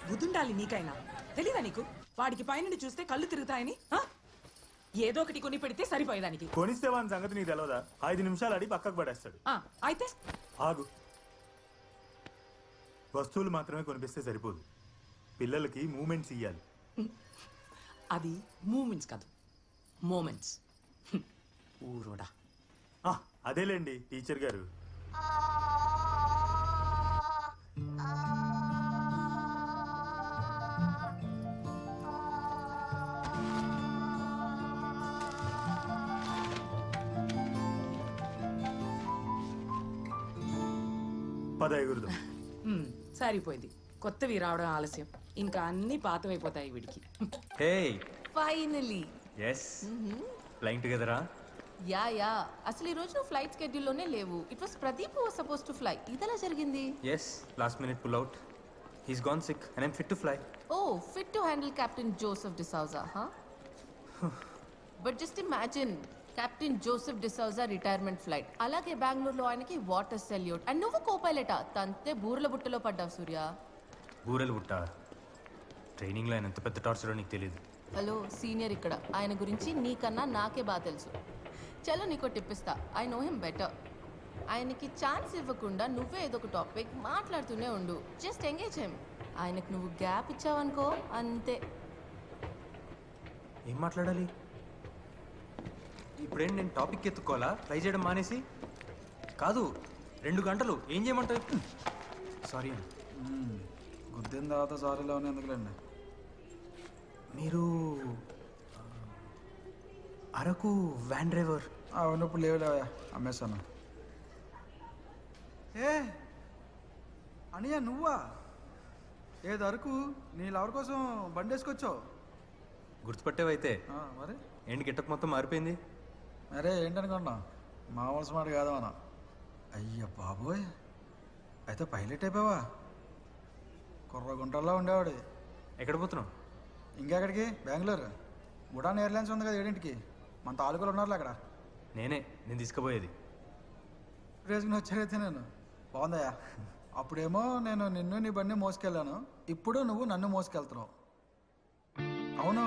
బుద్ధుండాలి నీకైనా. తెలీదా నీకు? వాడికి పైనుండి చూస్తే కళ్ళు తిరుగుతాయని. ఏదో ఒకటి కొని పెడితే సరిపోయేదానికి. కొనిస్తే వాని సంగతి నీకు తెలవదా? 5 నిమిషాలు అడి పక్కకు పడేస్తాడు. అయితే ఆగు. వస్తువులు మాత్రమే కొనిపిస్తే సరిపోదు, పిల్లలకి మూమెంట్స్ ఇయ్యాలి. అది మూమెంట్స్ కాదు, మోమెంట్స్. ఊరోడా. అదేలేండి టీచర్ గారు. పదగురుదాం. సరిపోయింది. కొత్తవి రావడం ఆలస్యం, ఇంకా అన్ని పాతవైపోతాయి వీడికి. Finally yes flying together huh? Yeah అసలు ఈ రోజు నువ్వు ఫ్లైట్ స్కెడ్యూల్లోనే లేవు. It was Pradeep was suppose to fly. ఇదెలా జరిగింది? yes last minute pull out. He's gone sick and I'm fit to fly. Oh, fit to handle Captain Joseph D'Souza, huh? But just imagine captain Joseph D'Souza retirement flight. అలాగే బెంగళూరులో ఆయనకి water salute. And నువ్వు కోపైలట తంతే బూరెల బుట్టలో పడ్డావు సూర్య. బూరెల బుట్ట ట్రైనింగ్లో ఆయన ఎంత పెద్ద టార్చరో నీకు తెలియదు. హలో సీనియర్ ఇక్కడ. ఆయన గురించి నీకన్నా నాకే బాగా తెలుసు. చలో నీకో టిప్పిస్తా. I know him better. ఆయనకి ఛాన్స్ ఇవ్వకుండా నువ్వే ఏదో ఒక టాపిక్ మాట్లాడుతూనే ఉండు. Just engage him. ఆయనకు నువ్వు గ్యాప్ ఇచ్చావనుకో అంతే. ఏం మాట్లాడాలి ఇప్పుడేంటి? నేను టాపిక్ ఎత్తుకోవాలా? ట్రై చేయడం మానేసి? కాదు 2 గంటలు ఏం చేయమంటావు? సారీ అండి. గుద్దిన తర్వాత సారీలో ఎందుకులేండి. మీరు అరకు వ్యాన్ డ్రైవర్? అవును, ఇప్పుడు లేవులేవా, అమ్మేశాను. ఏ అనియా నువ్వా? ఏది అరకు? నీ లవర్ కోసం బండి వేసుకొచ్చావు. గుర్తుపట్టేవైతే. మరి ఏంటి గెటప్ మొత్తం మారిపోయింది? అరే ఏంటనుకున్నా, మామూలు స్మార్ట్ కాదమన్నా. అయ్య బాబోయ్, అయితే పైలట్ అయిపోయావా? గుంటల్లో ఉండేవాడు. ఎక్కడ పోతున్నావు? ఇంకెక్కడికి? బెంగళూరు. ఉడాన్ ఎయిర్లైన్స్ ఉంది కదా 7ంటికి. మన తాలూకాలు ఉన్నారు అక్కడ. నేను తీసుకుపోయేది. వేసుకుని వచ్చారైతే నేను. బాగుందయ్యా. అప్పుడేమో నేను నిన్ను నీ బండి మోసుకెళ్ళాను, ఇప్పుడు నువ్వు నన్ను మోసుకెళ్తున్నావు. అవును,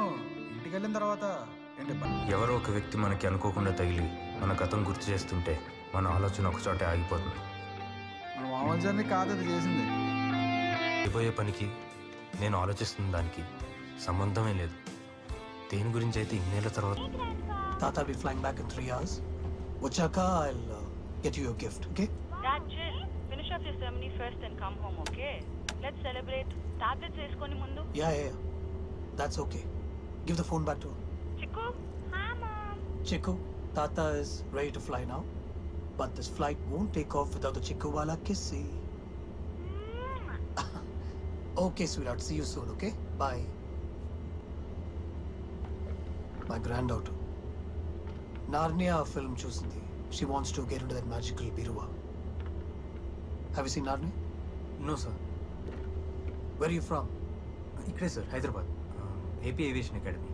ఇంటికి వెళ్ళిన తర్వాత ఏంటి? ఎవరో ఒక వ్యక్తి మనకి అనుకోకుండా తగిలి మన గతం గుర్తు చేస్తుంటే మన ఆలోచన ఒక చోటే ఆగిపోతుంది. మన మామూలు జర్నీ కాదు అది చేసింది. అయిపోయే పనికి నేను ఆలోచిస్తున్న దానికి సంబంధమే లేదు. దేని గురించి అయితే ఇన్నేళ్ల తర్వాత. Tata will be flying back in 3 hours. Vachaka, I'll get you your gift, okay? Dad, chill. Finish up your ceremony first and come home, okay? Let's celebrate. Tablets eskoni mundu. Yeah. That's okay. Give the phone back to her. Chiku? Hi, Mom. Chiku, Tata is ready to fly now. But this flight won't take off without the Chiku wala kissy. Okay, sweetheart. See you soon, okay? Bye. My granddaughter. Narnia film chusindi. She wants to get into that magical biruva. Have you seen Narnia? No sir. Where are you from? ఇక్కడే sir, Hyderabad. AP aviation academy.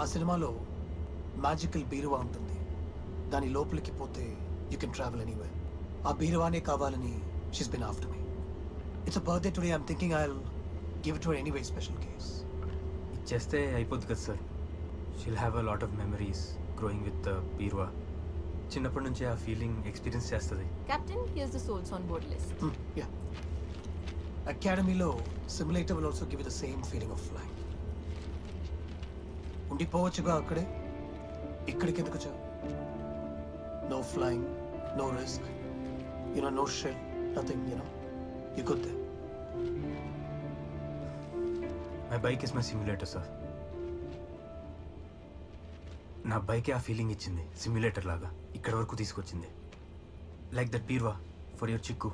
ఆ సినిమాలో magical బీరువా ఉంటుంది. దాని లోపలికి పోతే you can travel anywhere. ఆ బీరువానే కావాలని she's been after me. It's a birthday today. I'm thinking I will give it to her anyway special case. ఇచ్చేస్తే అయిపోద్ది కదా sir. She'll have a lot of memories growing with the బీరువా. చిన్నప్పటి నుంచి ఆ ఫీలింగ్ ఎక్స్పీరియన్స్ చేస్తుంది. Captain, here's the souls on board list. Yeah. అకాడమీలో simulator will also give the same feeling of flying. ఉండిపోవచ్చుగా అక్కడే. ఇక్కడికి ఎందుకు వచ్చావు? No flying, no risk, no shell, nothing. You good there. My bike is my simulator sir. నా బైకే ఆ feeling ఇచ్చింది, సిమ్యులేటర్ లాగా ఇక్కడ వరకు తీసుకొచ్చింది. లైక్ దట్ బీర్వా ఫర్ యువర్ చిక్కు.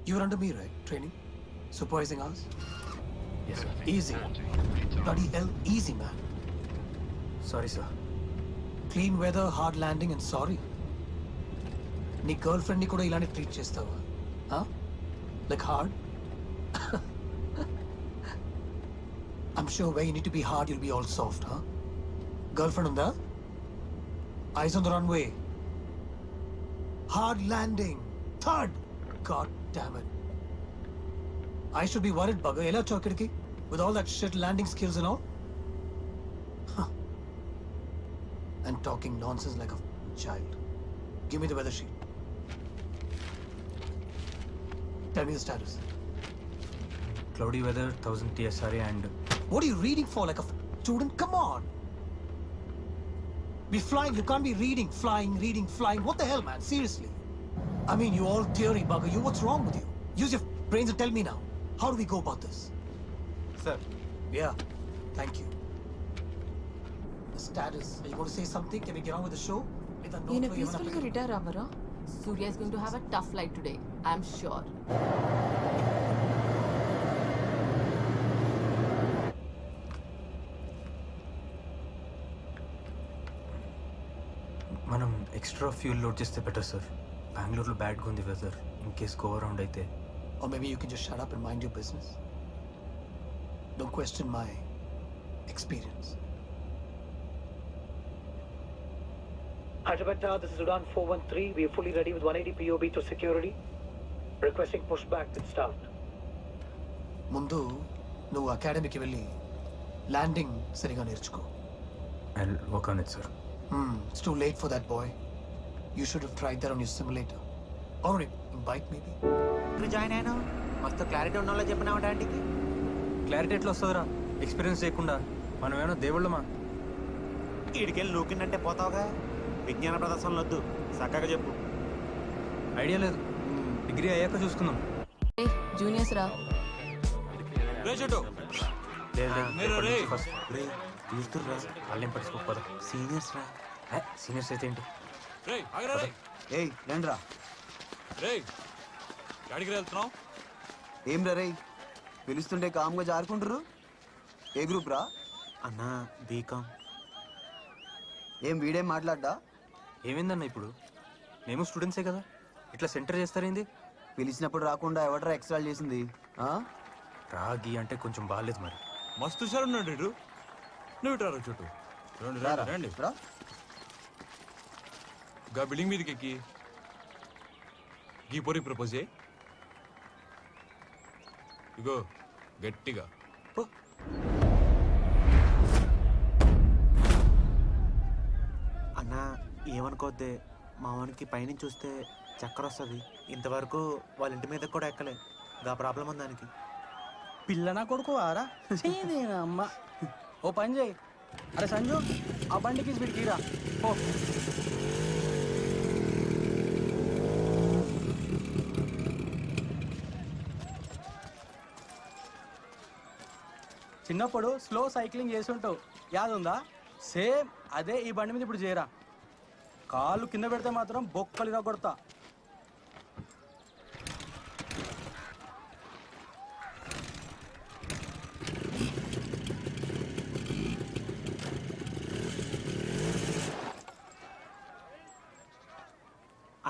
You're under me, right? Training? Supervising us? Yes, sir. Easy. Bloody hell, easy, man. Sorry, sir. Clean weather, hard landing, and sorry. నీ గర్ల్ ఫ్రెండ్ని కూడా ఇలానే ట్రీట్ చేస్తావా? Like hard? I'm sure where you need to be hard, you'll be all soft, huh? Girlfriend ఉందా? Eyes on the runway. Hard landing. Third. God damn it. I should be worried, bugger. Ela chokidki with all that shit landing skills and all. Huh. And talking nonsense like a child. Give me the weather sheet. Tell me the status. Cloudy weather, 1000 TSRA and What are you reading for like a student? Come on. Be flying. You can't be reading, flying, reading, flying. What the hell, man? Seriously. I mean, you all theory bugger. You, what's wrong with you? Use your brains and tell me now. How do we go about this? sir. Yeah. Thank you. The status. Are you going to say something? Can we get on with the show? With a note ఈయన where you wanna peaceful గా pick- retire అవ్వరా? Surya is going to have a tough life today. I'm sure. మనం extra fuel load చేస్తే better sir. బెంగళూరులో బ్యాడ్గా ఉంది weather. In case go around అయితే. Or maybe you can just shut up and mind your business. Don't question my experience. Hyderabad, this is Udan 413. We are fully ready with 180 POB to security. Requesting pushback with start. ముందు నువ్వు అకాడమీకి వెళ్ళి landing సరిగా నేర్చుకో. I work on it sir. It's too late for that, boy. You should have tried that on your simulator. Or in bike maybe. Join అయినా మస్తు clarity ఉన్న వాళ్ళు చెప్పినావు డాడీకి. క్లారిటీ ఎట్లా వస్తుందిరా ఎక్స్పీరియన్స్ చేయకుండా? మనం ఏమైనా దేవుళ్ళమా? ఈడికెళ్ళి లూకిందంటే పోతావుగా. విజ్ఞాన ప్రదర్శనలు వద్దు, చక్కగా చెప్పు. ఐడియా లేదు. డిగ్రీ అయ్యాక చూసుకుందాం. ఏ జూనియర్స్ రా. ఫస్ట్ రే చూస్తుర్రా, వాళ్ళేం పట్టించుకోకపోదా? సీనియర్స్ రా. సీనియర్స్ అయితే ఏంటి? ఏయ్ రండ్రా. ఏం రా రేయ్, పిలుస్తుంటే కామ్గా జారుకుంటారు. ఏ గ్రూప్ రా? అన్నా బీకామ్. ఏం వీడేం మాట్లాడ్డా? ఏమైందన్న ఇప్పుడు? మేము స్టూడెంట్సే కదా, ఇట్లా సెంటర్ చేస్తారేంది? పిలిచినప్పుడు రాకుండా ఎవడరా ఎక్స్ట్రా చేసింది? ఆ? రాగి అంటే కొంచెం బాగాలేదు మరి. మస్తు సార్ ఉన్నాడు. నువ్వు ఇటు రా చుట్టూ. రండి రారా, రండి రండి. రా. గా బిల్డింగ్ మీదకి ఎక్కి గీ పొరి ప్రపోజ్ చేయి. ఇగో గట్టిగా పో. అన్నా ఏమనుకోద్దే, మా వానికి పైనుంచి చూస్తే చక్కర వస్తుంది. ఇంతవరకు వాళ్ళ ఇంటి మీద కూడా ఎక్కలే. గా ప్రాబ్లం ఉంది దానికి. పిల్లనా కొడుకు ఆరా అమ్మ. ఓ పని చేయి, అరే సంజు ఆ బండికి వీడికి రా. ఓ చిన్నప్పుడు స్లో సైక్లింగ్ చేస్తుంటావు, యాదుందా? సేమ్ అదే ఈ బండి మీద ఇప్పుడు చేయరా. కాళ్ళు కింద పెడితే మాత్రం బొక్కలుగా కొడతా.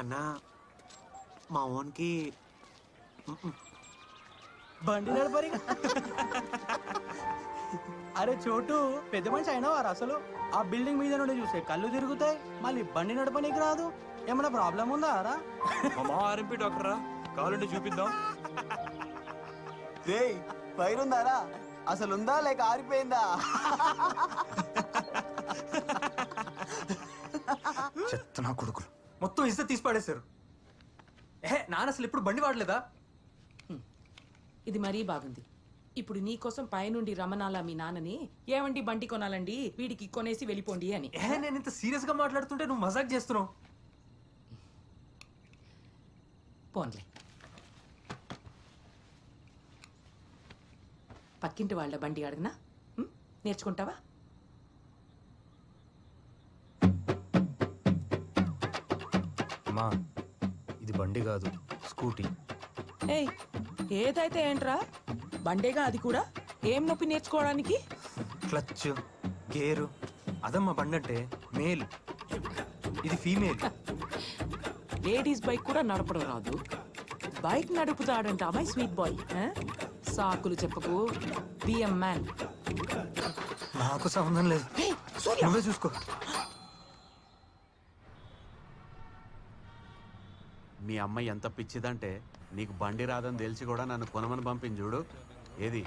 అన్నా మా ఓన్కి బండి నడపరి. అరే చోటు, పెద్ద మనిషి అయినవారు అసలు. ఆ బిల్డింగ్ మీద నుండి చూసే కళ్ళు తిరుగుతాయి, మళ్ళీ బండి నడపనీకి రాదు. ఏమైనా ప్రాబ్లం ఉందా రా? మా మామ ఆర్ఎంపీ డాక్టర్ రా, కావాలంటే చూపిద్దాం. రేయ్ ఫైర్ ఉందారా? అసలు ఉందా లేక ఆరిపోయిందా? చెత్త నా కొడుకులు మొత్తం ఇస్తే తీసి పాడేశారు. నాన్న అసలు ఎప్పుడు బండి వాడలేదా? ఇది మరీ బాగుంది. ఇప్పుడు నీకోసం పైనుండి రమణాల మీ నాన్నని, ఏమండి బండి కొనాలండి వీడికి కొనేసి వెళ్ళిపోండి అని. నేను ఇంత సీరియస్ గా మాట్లాడుతుంటే నువ్వు మజాక్ చేస్తున్నావు. పోన్లే, పక్కింటి వాళ్ళ బండి అడగనా? నేర్చుకుంటావా? అమ్మా ఇది బండి కాదు, స్కూటీ. ఏయ్ ఏదైతే ఏంట్రా, బండేగా అది కూడా. ఏం నొప్పి నేర్చుకోవడానికి? క్లచ్, గేరు, అదమ్మా బండి అంటే. మేల్, ఇది ఫీమేల్. లేడీస్ బైక్ కూడా నడపడం రాదు, బైక్ నడుపుతాడంట మై స్వీట్ బాయ్. సాకులు చెప్పకు, బిఎం మ్యాన్. నాకు సంబంధం లేదు, నువ్వే చూసుకో. మీ అమ్మాయి ఎంత పిచ్చిదంటే నీకు బండి రాదని తెలిసి కూడా నన్ను కొనమని పంపింది చూడు. ఏది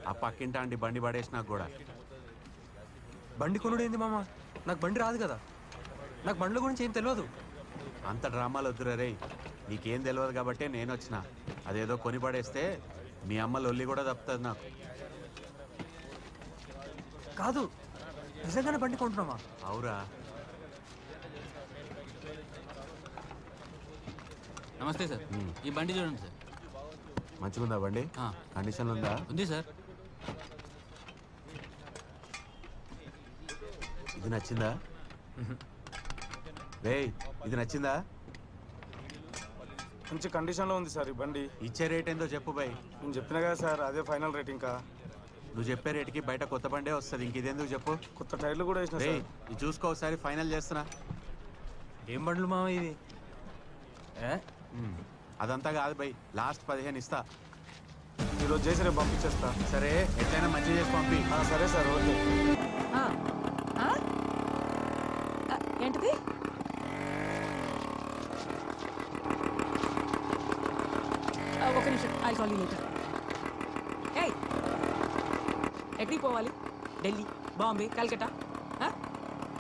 ఆ పక్కింట అండి బండి పడేసి నాకు కూడా. బండి కొనుడు ఏంది మామ? నాకు బండి రాదు కదా, నాకు బండ్ల గురించి ఏం తెలియదు. అంత డ్రామాలు వద్దురా రే, నీకేం తెలియదు కాబట్టే నేను వచ్చిన. అదేదో కొని పడేస్తే మీ అమ్మ లొల్లి కూడా తప్పుతుంది నాకు. కాదు, నిజంగానే బండి కొంటున్నామా? అవురా. నమస్తే సార్, ఈ బండి చూడండి సార్. మంచిగుందా బండి? కండిషన్ ఉందా? ఉంది సార్. ఇది నచ్చిందా రే? ఇది నచ్చిందా? మంచి కండిషన్లో ఉంది సార్ ఈ బండి. ఇచ్చే రేట్ ఏందో చెప్పు బై. నేను చెప్పినా కదా సార్, అదే ఫైనల్ రేట్. ఇంకా నువ్వు చెప్పే రేటుకి బయట కొత్త బండే వస్తుంది, ఇంక ఇదేందుకు చెప్పు. కొత్త టైర్లు కూడా వేసిన సార్. ఇది చూసుకో ఒకసారి, ఫైనల్ చేస్తున్నా. ఏం బండ్లు మామ ఇది? అదంతా కాదు బై, లాస్ట్ 15 ఇస్తా. ఈరోజు చేసి రేపు పంపించేస్తా. సరే, ఎట్లయినా మంచిగా చేసి పంపి. సరే సార్, ఓకే. ఏంటిది? ఒక నిమిషం, ఐ కాల్ యూ లేటర్. ఏయ్, ఎక్కడికి పోవాలి? ఢిల్లీ, బాంబే, కల్కటా?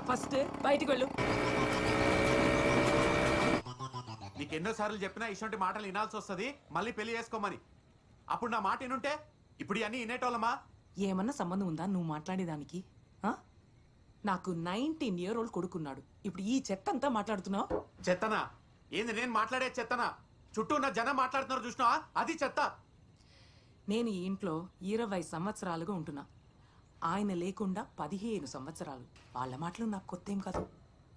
ఫస్ట్ బయటికి వెళ్ళు. నీకు ఎన్నోసార్లు చెప్పినా ఇటువంటి మాటలు వినాల్సి వస్తుంది, మళ్ళీ పెళ్లి చేసుకోమని. అప్పుడు నా మాట వినుంటే ఇప్పుడు ఇవన్నీ వినేటోళ్ళమా? ఏమన్నా సంబంధం ఉందా నువ్వు మాట్లాడేదానికి? నాకు 19 year old కొడుకున్నాడు, ఇప్పుడు ఈ చెత్త అంతా మాట్లాడుతున్నావు? చెత్తనా? ఏంది నేను మాట్లాడే చెత్తనా? చుట్టూ ఉన్న జనం మాట్లాడుతున్నారు చూసినావా, అది చెత్త. నేను ఈ ఇంట్లో 20 సంవత్సరాలుగా ఉంటున్నా, ఆయన లేకుండా 15 సంవత్సరాలు. వాళ్ళ మాటలు నాకు కొత్త ఏం కాదు,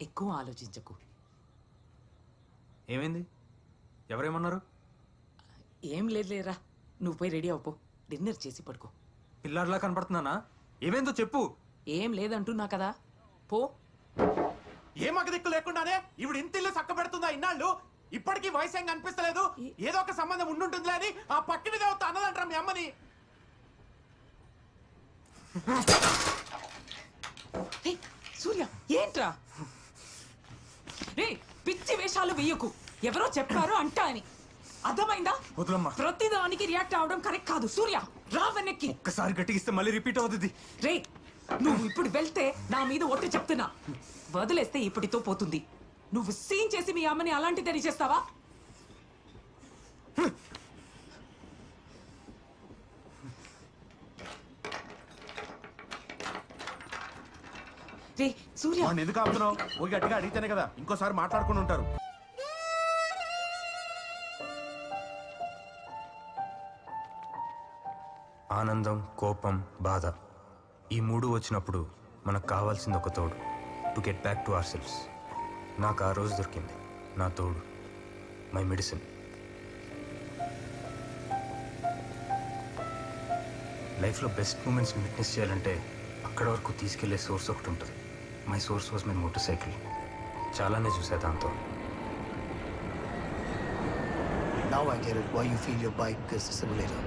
ఎక్కువ ఆలోచించకు. ఏమైంది? ఎవరేమన్నారు? ఏం లేదులేరా, నువ్వు పోయి రెడీ అవ్వపో, డిన్నర్ చేసి పడుకో. పిల్లాడిలా కనపడుతున్నానా? ఏమైందో చెప్పు. ఏం లేదంటున్నా కదా, పో. ఏ మగ దిక్కు లేకుండానే ఇప్పుడు ఇంటిల్లు చక్క పెడుతుందా ఇన్నాళ్ళు? ఇప్పటికీ వయసు ఏం కనిపిస్తలేదు, ఏదో ఒక సంబంధం ఉండుంటుందిలే అని ఆ పక్కిన దేవత అన్నదంటారా మీ అమ్మని? సూర్య, ఏంట్రా రే? పిచ్చి వేషాలు వెయ్యకు, ఎవరో చెప్పారు అంటా అని. అర్థమైందా? వదులమ్మా. ప్రతిదానికి రియాక్ట్ అవడం కరెక్ట్ కాదు. సూర్య, రా వెనక్కి. ఒక్కసారి గట్టిగిస్తే మళ్ళీ రిపీట్ అవుతుంది. రే, నువ్వు ఇప్పుడు వెళ్తే నా మీద ఒట్టు చెప్తున్నా, వదిలేస్తే ఇప్పటితో పోతుంది. నువ్వు సీన్ చేసి మీ అమ్మని అలాంటిదని చేస్తావా? రే సూర్య, ఎందుకు ఆపుతున్నావు? ఓ గట్టిగా అడిగితేనే కదా ఇంకోసారి మాట్లాడుకుని ఉంటారు. ఆనందం, కోపం, బాధ, ఈ మూడు వచ్చినప్పుడు మనకు కావాల్సింది ఒక తోడు. To get back to our selves. నాకు ఆ రోజు దొరికింది నా తోడు, మై మెడిసిన్. లైఫ్లో బెస్ట్ మూమెంట్స్ని విట్నెస్ చేయాలంటే అక్కడ వరకు తీసుకెళ్లే సోర్స్ ఒకటి ఉంటుంది. My source was my motorcycle. చాలానే చూసా దాంతో. Now I get it why you feel your bike is a simulator.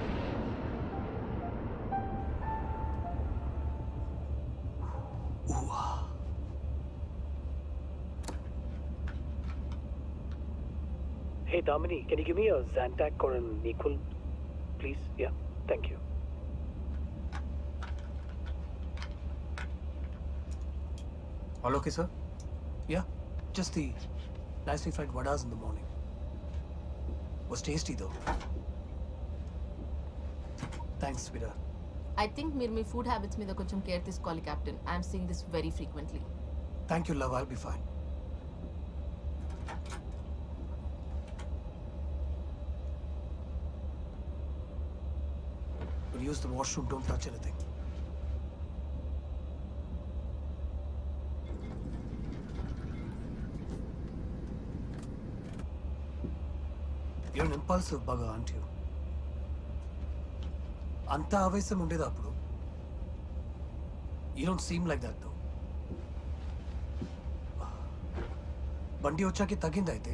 Hey Damini, can you give me a Zantac or an Equal, please? Yeah, thank you. All okay, sir? Yeah, just the nicely fried vadas in the morning. Was tasty though. Thanks, sweetheart. I think మీరు మీ food habits మీద కొంచెం care తీసుకోవాలి captain. I'm seeing this very frequently. Thank you, love. I'll be fine. We'll use the washroom. Don't touch anything. You're an impulsive bugger, aren't you? అంత ఆవేశం ఉండేది అప్పుడు. You don't seem like that though. బండి వచ్చాకే తగ్గింది అయితే.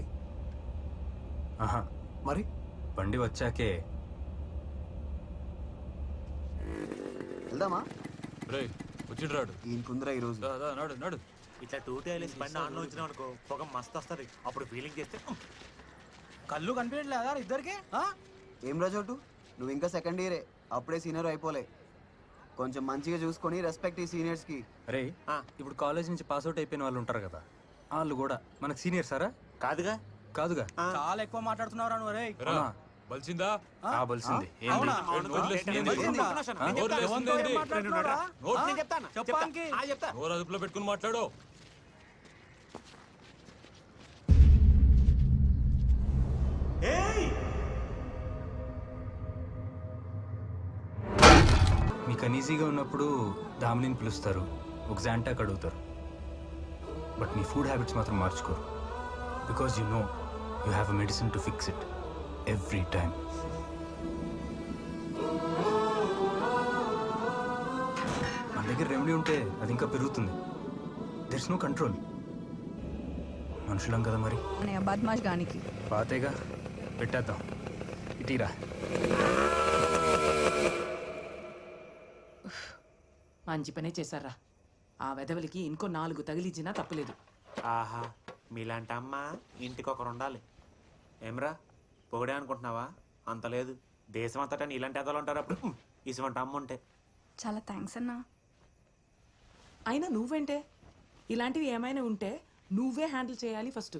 ఆహా, మరి బండి వచ్చాకే. వెళ్దామా? వచ్చిండ్రాడు ఈయన కుందరా ఈరోజు. నాడు నాడు ఇట్లా టూటీ వేసి బండి ఆన్లో ఉంచినాం అనుకో, పొగ మస్తు వస్తుంది. అప్పుడు ఫీలింగ్ చేస్తే కళ్ళు కనిపించట్లేదా ఇద్దరికి? ఏం రాజోటు నువ్వు ఇంకా సెకండ్ ఇయరే, అప్పుడే సీనియర్ అయిపోలే. కొంచెం మంచిగా చూసుకొని రెస్పెక్ట్ ఈ సీనియర్స్కి. అరే ఇప్పుడు కాలేజ్ నుంచి పాస్అవుట్ అయిపోయిన వాళ్ళు ఉంటారు కదా, వాళ్ళు కూడా మనకు సీనియర్ సారా? కాదుగా. కాదుగా. చాలా ఎక్కువ మాట్లాడుతున్నారా నువ్వు? రే బలిసిందా? బలిసింది. అవునా? నోరు అదుపులో పెట్టుకుని మాట్లాడు. మీకు అనీజీగా ఉన్నప్పుడు దామినిని పిలుస్తారు, ఒక జాంటాక్ అడుగుతారు. బట్ మీ ఫుడ్ హ్యాబిట్స్ మాత్రం మార్చుకోరు. Because you know you have a medicine to fix it every time. మన దగ్గర రెమెడీ ఉంటే అది ఇంకా పెరుగుతుంది. There is no control. మనుషులం కదా మరి. బద్మాష్ గానికి పాతేగా పెట్టేద్దాం. ఇటీరా. మంచి పనే చేశారా. ఆ వెధవలికి ఇంకో 4 తగిలించినా తప్పలేదు. ఆహా, మీలాంటి అమ్మ ఇంటికి ఒకరు ఉండాలి. ఏమ్రా పొగడే అనుకుంటున్నావా? అంత లేదు. దేశం అంతటా ఇలాంటి ఎదలు ఉంటారు. అప్పుడు ఇటువంటి అమ్మ ఉంటే. చాలా థ్యాంక్స్ అన్నా. అయినా నువ్వేంటే, ఇలాంటివి ఏమైనా ఉంటే నువ్వే హ్యాండిల్ చేయాలి ఫస్ట్.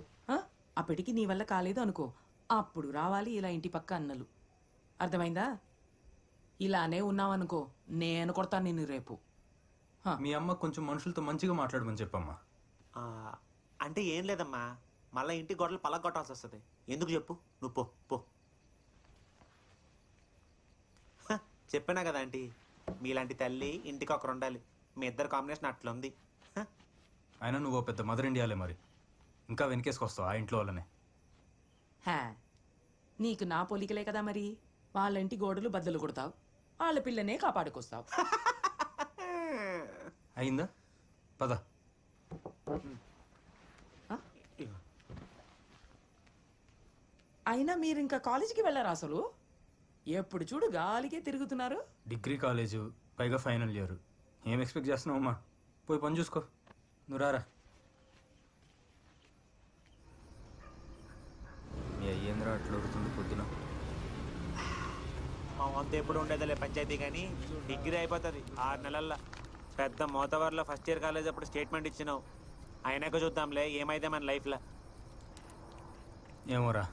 అప్పటికి నీ వల్ల కాలేదు అనుకో, అప్పుడు రావాలి ఇలా ఇంటి పక్క అన్నలు. అర్థమైందా? ఇలానే ఉన్నావనుకో నేను కొడతాను నిన్ను రేపు. మీ అమ్మ కొంచెం మనుషులతో మంచిగా మాట్లాడమని చెప్పమ్మా. అంటే ఏం లేదమ్మా, మళ్ళీ ఇంటి గొడవలు పలగొట్టాల్సి వస్తుంది. ఎందుకు చెప్పు? నువ్వు పో పో. చెప్పానా కదా ఆంటీ, మీలాంటి తల్లి ఇంటికి ఒకరు ఉండాలి. మీ ఇద్దరు కాంబినేషన్ అట్లుంది. అయినా నువ్వు పెద్ద మదర్ ఇండియాలే మరి, ఇంకా వెనకేసుకొస్తావు ఆ ఇంట్లో వాళ్ళనే. నీకు నా పోలికలే కదా మరి. వాళ్ళ ఇంటి గోడలు బద్దలు కొడతావు, వాళ్ళ పిల్లనే కాపాడుకొస్తావు. అయిందా? పద. అయినా మీరు ఇంకా కాలేజీకి వెళ్ళారా అసలు? ఎప్పుడు చూడు గాలికే తిరుగుతున్నారు. డిగ్రీ కాలేజు, పైగా ఫైనల్ ఇయర్. ఏం ఎక్స్పెక్ట్ చేస్తున్నావమ్మా? పోయి పని చూసుకో. నువ్వు రారా. మీ అయ్యేంద్ర అట్లా ఉడుతుంది పొద్దున. మా వంతు ఎప్పుడు ఉండేదిలే పంచాయతీ, కానీ డిగ్రీ అయిపోతుంది 6 నెలల్లో. పెద్ద మోతవర్లో ఫస్ట్ ఇయర్ కాలేజ్ అప్పుడు స్టేట్మెంట్ ఇచ్చినావు. అయినాక చూద్దాంలే ఏమైతే మన లైఫ్లో. ఏమోరా,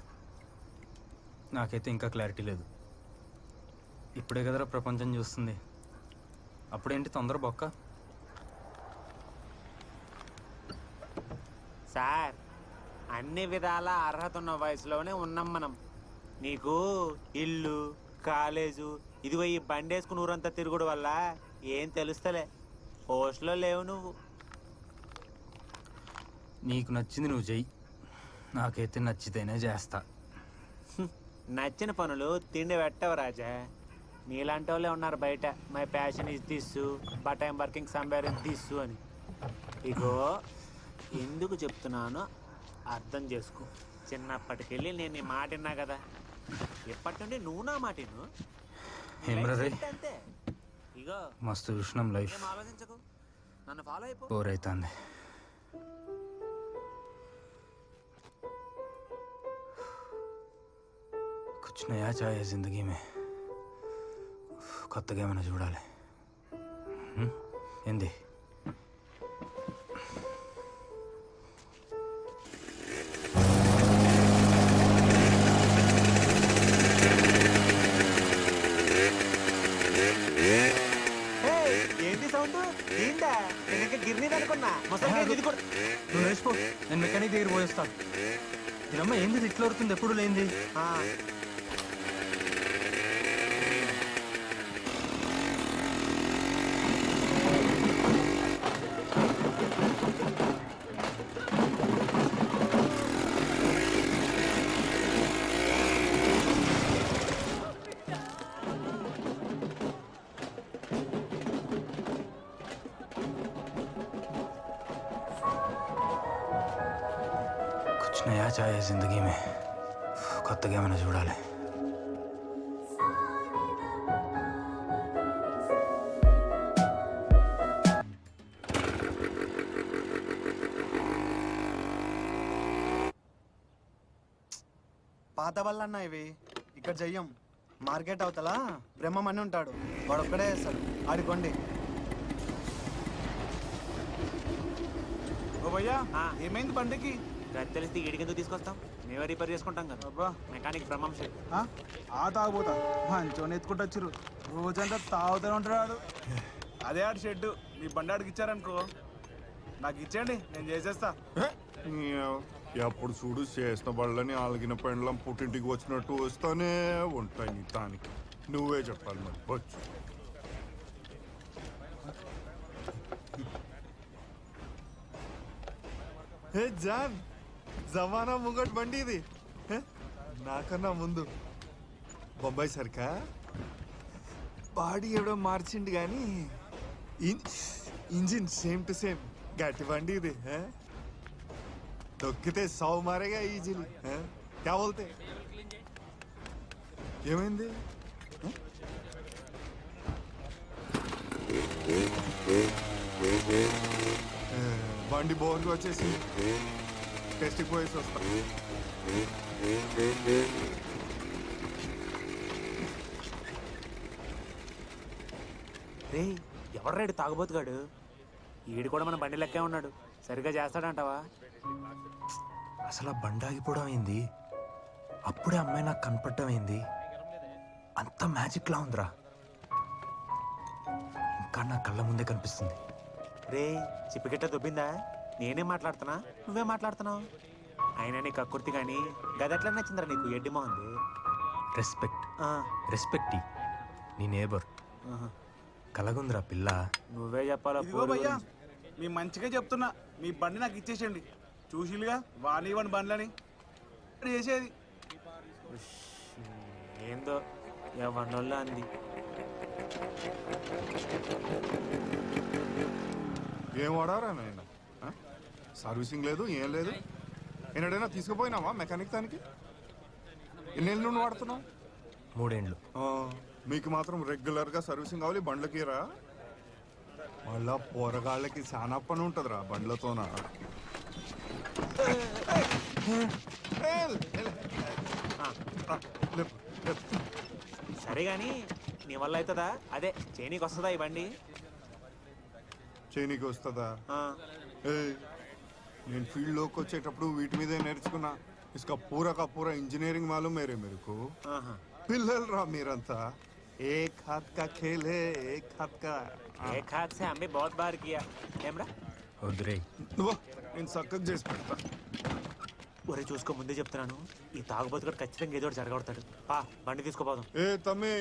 నాకైతే ఇంకా క్లారిటీ లేదు. ఇప్పుడే కదరా ప్రపంచం చూస్తుంది, అప్పుడేంటి తొందర బొక్క. సార్, అన్ని విధాల అర్హత ఉన్న వయసులోనే ఉన్నాం మనం. నీకు ఇల్లు, కాలేజు, ఇదిగో ఈ బండి వేసుకుని ఊరంతా తిరుగుడు వల్ల ఏం తెలుస్తలే. హోస్ట్లో లేవు నువ్వు. నీకు నచ్చింది నువ్వు చెయ్యి, నాకైతే నచ్చితేనే చేస్తా. నచ్చిన పనులు తిండి పెట్టవు రాజా. నీలాంటి వాళ్ళే ఉన్నారు బయట. My passion is this, but I'm working somewhere in this అని. ఇగో ఎందుకు చెప్తున్నానో అర్థం చేసుకో. చిన్నప్పటికెళ్ళి నేను ఈ మాట విన్నా కదా, ఎప్పటి నుండి నువ్వు నా మాట విను. అంతే. ఇగో మస్తు చూసినాం లైఫ్. ఏం ఆలోచించకు, నన్ను ఫాలో అయిపో. బోర్ అవుతుంది. कुछ नया चाहिए जिंदगी में. కొత్తగా ఏమైనా చూడాలి. ఏంది? ఏంటి సౌండ్? ఏంటా? నేను ఇంకా గిర్నీ అనుకున్నా. నువ్వు వేసిపో, నేను మెకానిక్ దగ్గర పోయేస్తాను. దీనమ్మ ఏంది ఇట్లా అవుతుంది, ఎప్పుడు లేనిది. कुछ नया चाहिए जिंदगी में, కొత్తగా ఏమైనా చూడాలి. పాత బళ్ళన్నా ఇవి ఇక్కడ చెయ్యం. మార్కెట్ అవతల బ్రహ్మం అని ఉంటాడు, వాడు ఒక్కడే వేస్తాడు. ఆడుకోండి. ఓ భయ్యా ఏమైంది బండికి? తెలిస్తే ఈడికెందుకు తీసుకొస్తాం, మేమే రిపేర్ చేసుకుంటాం కదా. అబ్బా మెకానిక్ బ్రహ్మం షెడ్. ఆ తాగుపోతా మంచోని ఎత్తుకుంటూ వచ్చిర్రు. రోజంతా తాగుతూనే ఉంటాడు. అదే ఆడు షెడ్, మీ బండి ఆడికి ఇచ్చారనుకో నాకు ఇచ్చేయండి, నేను చేసేస్తా. ఎప్పుడు చూడు చేసిన బళ్ళని ఆలగిన పెండ్లం పుట్టింటికి వచ్చినట్టు వస్తానే ఉంటాయి నీ తానికి. నువ్వే చెప్పాలి మరి వచ్చు. హే జాన్, జమానా ముంగట్ బండి ఇది. హే, నాకన్నా ముందు బొంబాయి సరికా బాడీ ఎవడో మార్చిండు కానీ ఇంజిన్ సేమ్ టు సేమ్. గట్టి బండి ఇది. తొక్కితే 100 మారేగా ఈజీలీ. క్యా బోల్తే? ఏమైంది? బండి బోర్కి వచ్చేసి టెస్ట్కి పోయేసి వస్తా. రే ఎవర్రాడు తాగుబోతుగాడు? ఈడు కూడా మన బండి లెక్కే ఉన్నాడు. సరిగ్గా చేస్తాడంటావా? అసలు ఆ బండి ఆగిపోవడం అయింది, అప్పుడే అమ్మాయి నాకు కనపడటం అయింది. అంత మ్యాజిక్లా ఉందిరా. ఇంకా నా కళ్ళ ముందే కనిపిస్తుంది. రే చిప్పిగిట్ట దొబ్బిందా? నేనేం మాట్లాడుతున్నా, నువ్వే మాట్లాడుతున్నావు. అయినా నీకు కక్కుర్తి కానీ గదెట్లా నచ్చిందిరా నీకు? ఎడ్డి బాగుంది. రెస్పెక్ట్ రెస్పెక్ట్ నీ నేబర్ కలగుందిరా పిల్ల. నువ్వే చెప్పాలా? ఇదిగో భయ్యా మీ మంచిగా చెప్తున్నా, మీ బండి నాకు ఇచ్చేసేయండి. చూసిలుగా వాని ఇవ్వండి బండ్లని చేసేది. ఏందో ఎవరినోళ్ళ అంది. ఏం వాడారా నాయన? సర్వీసింగ్ లేదు, ఏం లేదు. ఎన్నడైనా తీసుకుపోయినావా మెకానిక్ దానికి? ఎన్నేళ్ళు నుండి వాడుతున్నావు? 3 ఏండ్లు. మీకు మాత్రం రెగ్యులర్గా సర్వీసింగ్ కావాలి, బండ్లకి రా. మళ్ళా పోరగాళ్ళకి చాలా పని ఉంటుందిరా బండ్లతోన. సరే గాని నీ వల్ల అవుతుందా? అదే చేనీకి వస్తుందా ఈ బండి? చేనికి వస్తుందా? నేను ఫీల్డ్లోకి వచ్చేటప్పుడు వీటి మీదే నేర్చుకున్నా. ఇసుక పూరా ఇంజనీరింగ్ మాలు మేరే మెరుకు. పిల్లలు రా మీరంతా. ఏక్ హాత్ కా ఖేల్ హై, ఏక్ హాత్ కా. ఏక్ హాత్ సే హమ్నే బహుత్ బార్ కియా. ఏమ్రా వద్దురే, నేను చక్కగా చేసి పెడతా. ఒరే చూసుకో, ముందే చెప్తున్నాను, ఈ తాగుబోతుగాడు ఖచ్చితంగా ఏదో జరగబడతాడు. పా బండి తీసుకోపోదాం. ఏ తమ్మి,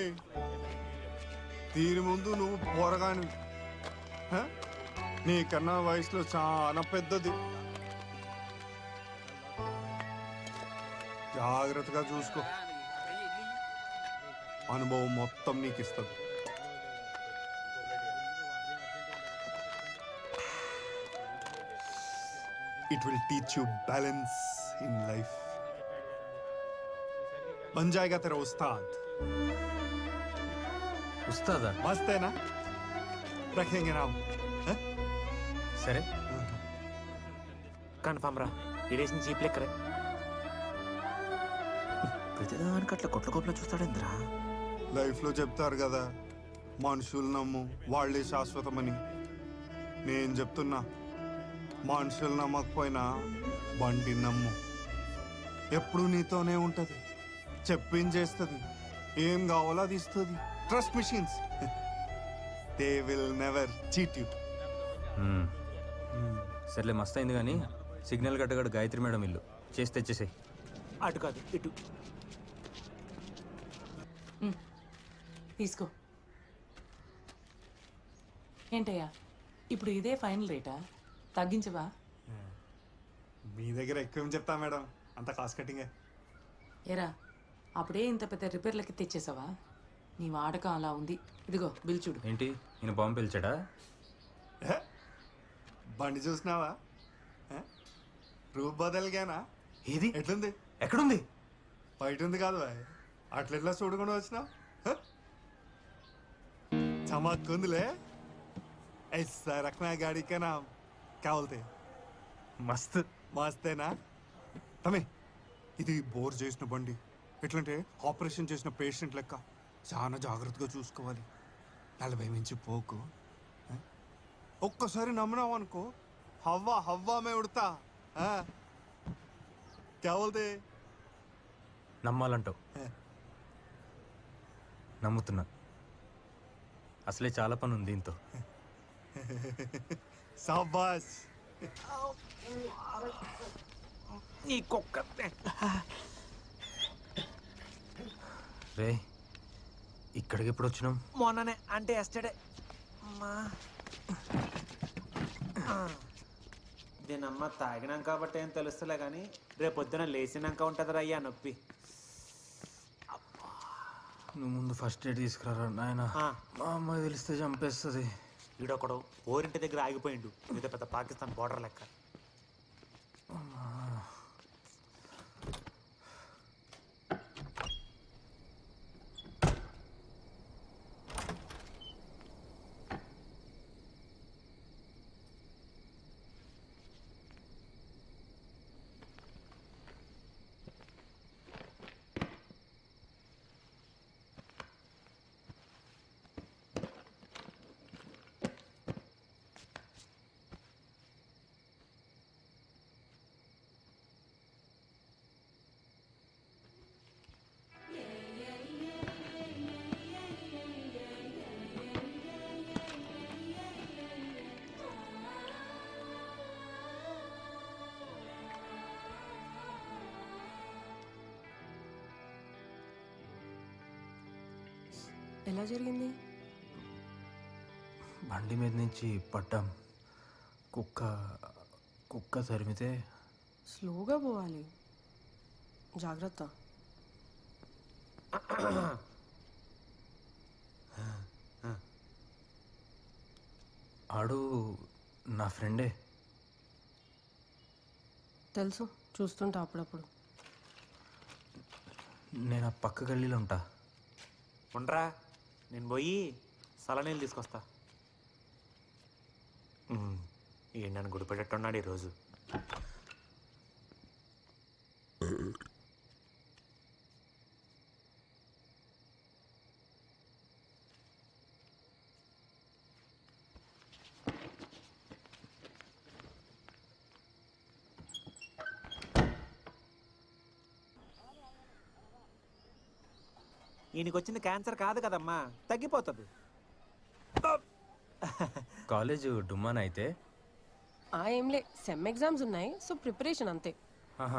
దీని ముందు నువ్వు పోరగాని. నీకన్నా వయసులో చాలా పెద్దది. జాగ్రత్తగా చూసుకో, అనుభవం మొత్తం నీకు ఇస్తుంది. It will teach you balance in life. बन जाएगा तेरा उस्ताद. उस्ताद मस्त है ना? रखेंगे नाम. సరే కన్ఫామ్ రా. ఇడేసిన చీప్ లెక్కరే. ప్రతిదానికి అట్లా కొట్ల చూస్తాడేంద్రా? లైఫ్లో చెప్తారు కదా, మనుషులు నమ్ము వాళ్ళే శాశ్వతమని. నేను చెప్తున్నా, మనుషులు నమ్మకపోయినా బండి నమ్ము. ఎప్పుడు నీతోనే ఉంటుంది, చెప్పించేస్తుంది, ఏం కావాలో అది ఇస్తుంది. Trust machines, they will never cheat you. సర్లే మస్తు అయింది కానీ సిగ్నల్ కట్టగాడు గాయత్రి మేడం ఇల్లు చేసి తెచ్చేసాయి. అటు కాదు ఇటు తీసుకో. ఏంటయ్యా ఇప్పుడు ఇదే ఫైనల్ రేటా? తగ్గించవా? మీ దగ్గర ఎక్కువ చెప్తా మేడం, అంత కాస్ట్ కట్టింగే. ఏరా అప్పుడే ఇంత పెద్ద రిపేర్లకి తెచ్చేసావా? నీ వాడకం అలా ఉంది. ఇదిగో బిల్ చూడు. ఏంటి ఈయన బాంబు పిలిచాడా? బండి చూసినావా? రూప్ బదల్గానా? ఏది ఎట్లుంది? ఎక్కడుంది? బయట ఉంది కాదు బాయ్, అట్లెట్లా చూడకుండా వచ్చినావు? చమక్కుందిలే. ऐसा रखना गाड़ी का नाम क्या बोलते? మస్త్ మస్తేనా? తమే ఇది బోర్ చేసిన బండి, ఎట్లంటే ఆపరేషన్ చేసిన పేషెంట్ లెక్క చాలా జాగ్రత్తగా చూసుకోవాలి. 40 మించి పోకు. ఒక్కసారి నమ్మినావు అనుకో, హవ్వా హవ్వా మే ఉడతా. క్యా బోల్తే? నమ్మాలంటావు? నమ్ముతున్నా. అసలే చాలా పని ఉంది దీంతో. శాబాష్. ఈ కుక్క రే, ఇక్కడికి ఎప్పుడు వచ్చినాం? మొన్ననే, అంటే ఎస్టర్డే. దీనమ్మ తాగినాం కాబట్టి ఏం తెలుస్తలే కానీ రేపు పొద్దున లేచినాక ఉంటుందిరా అయ్యా నొప్పి. నువ్వు ముందు ఫస్ట్ ఎయిడ్ తీసుకురా నాయన. మా అమ్మాయి తెలిస్తే చంపేస్తుంది. వీడొకడు ఓరింటి దగ్గర ఆగిపోయిండు, ఇది పెద్ద పాకిస్తాన్ బోర్డర్ లెక్క. ఎలా జరిగింది? బండి మీద నుంచి పడ్డాం. కుక్క తరిమితే. స్లోగా పోవాలి, జాగ్రత్త. ఆడు నా ఫ్రెండే. తెలుసు, చూస్తుంటా అప్పుడప్పుడు. నేను ఆ పక్క గల్లీలో ఉంటా. ఉండరా, నేను పోయి సలనీళ్ళు తీసుకొస్తా. ఈ నన్ను గుడిపెట్టేట్టున్నాడు ఈరోజు. ఈయనకి వచ్చింది క్యాన్సర్ కాదు కదమ్మా, తగ్గిపోతుంది. కాలేజ్ డుమ్మాన్ అయితే ఏంలే, సెమ్ ఎగ్జామ్స్ ఉన్నాయి, సో ప్రిపరేషన్ అంతే.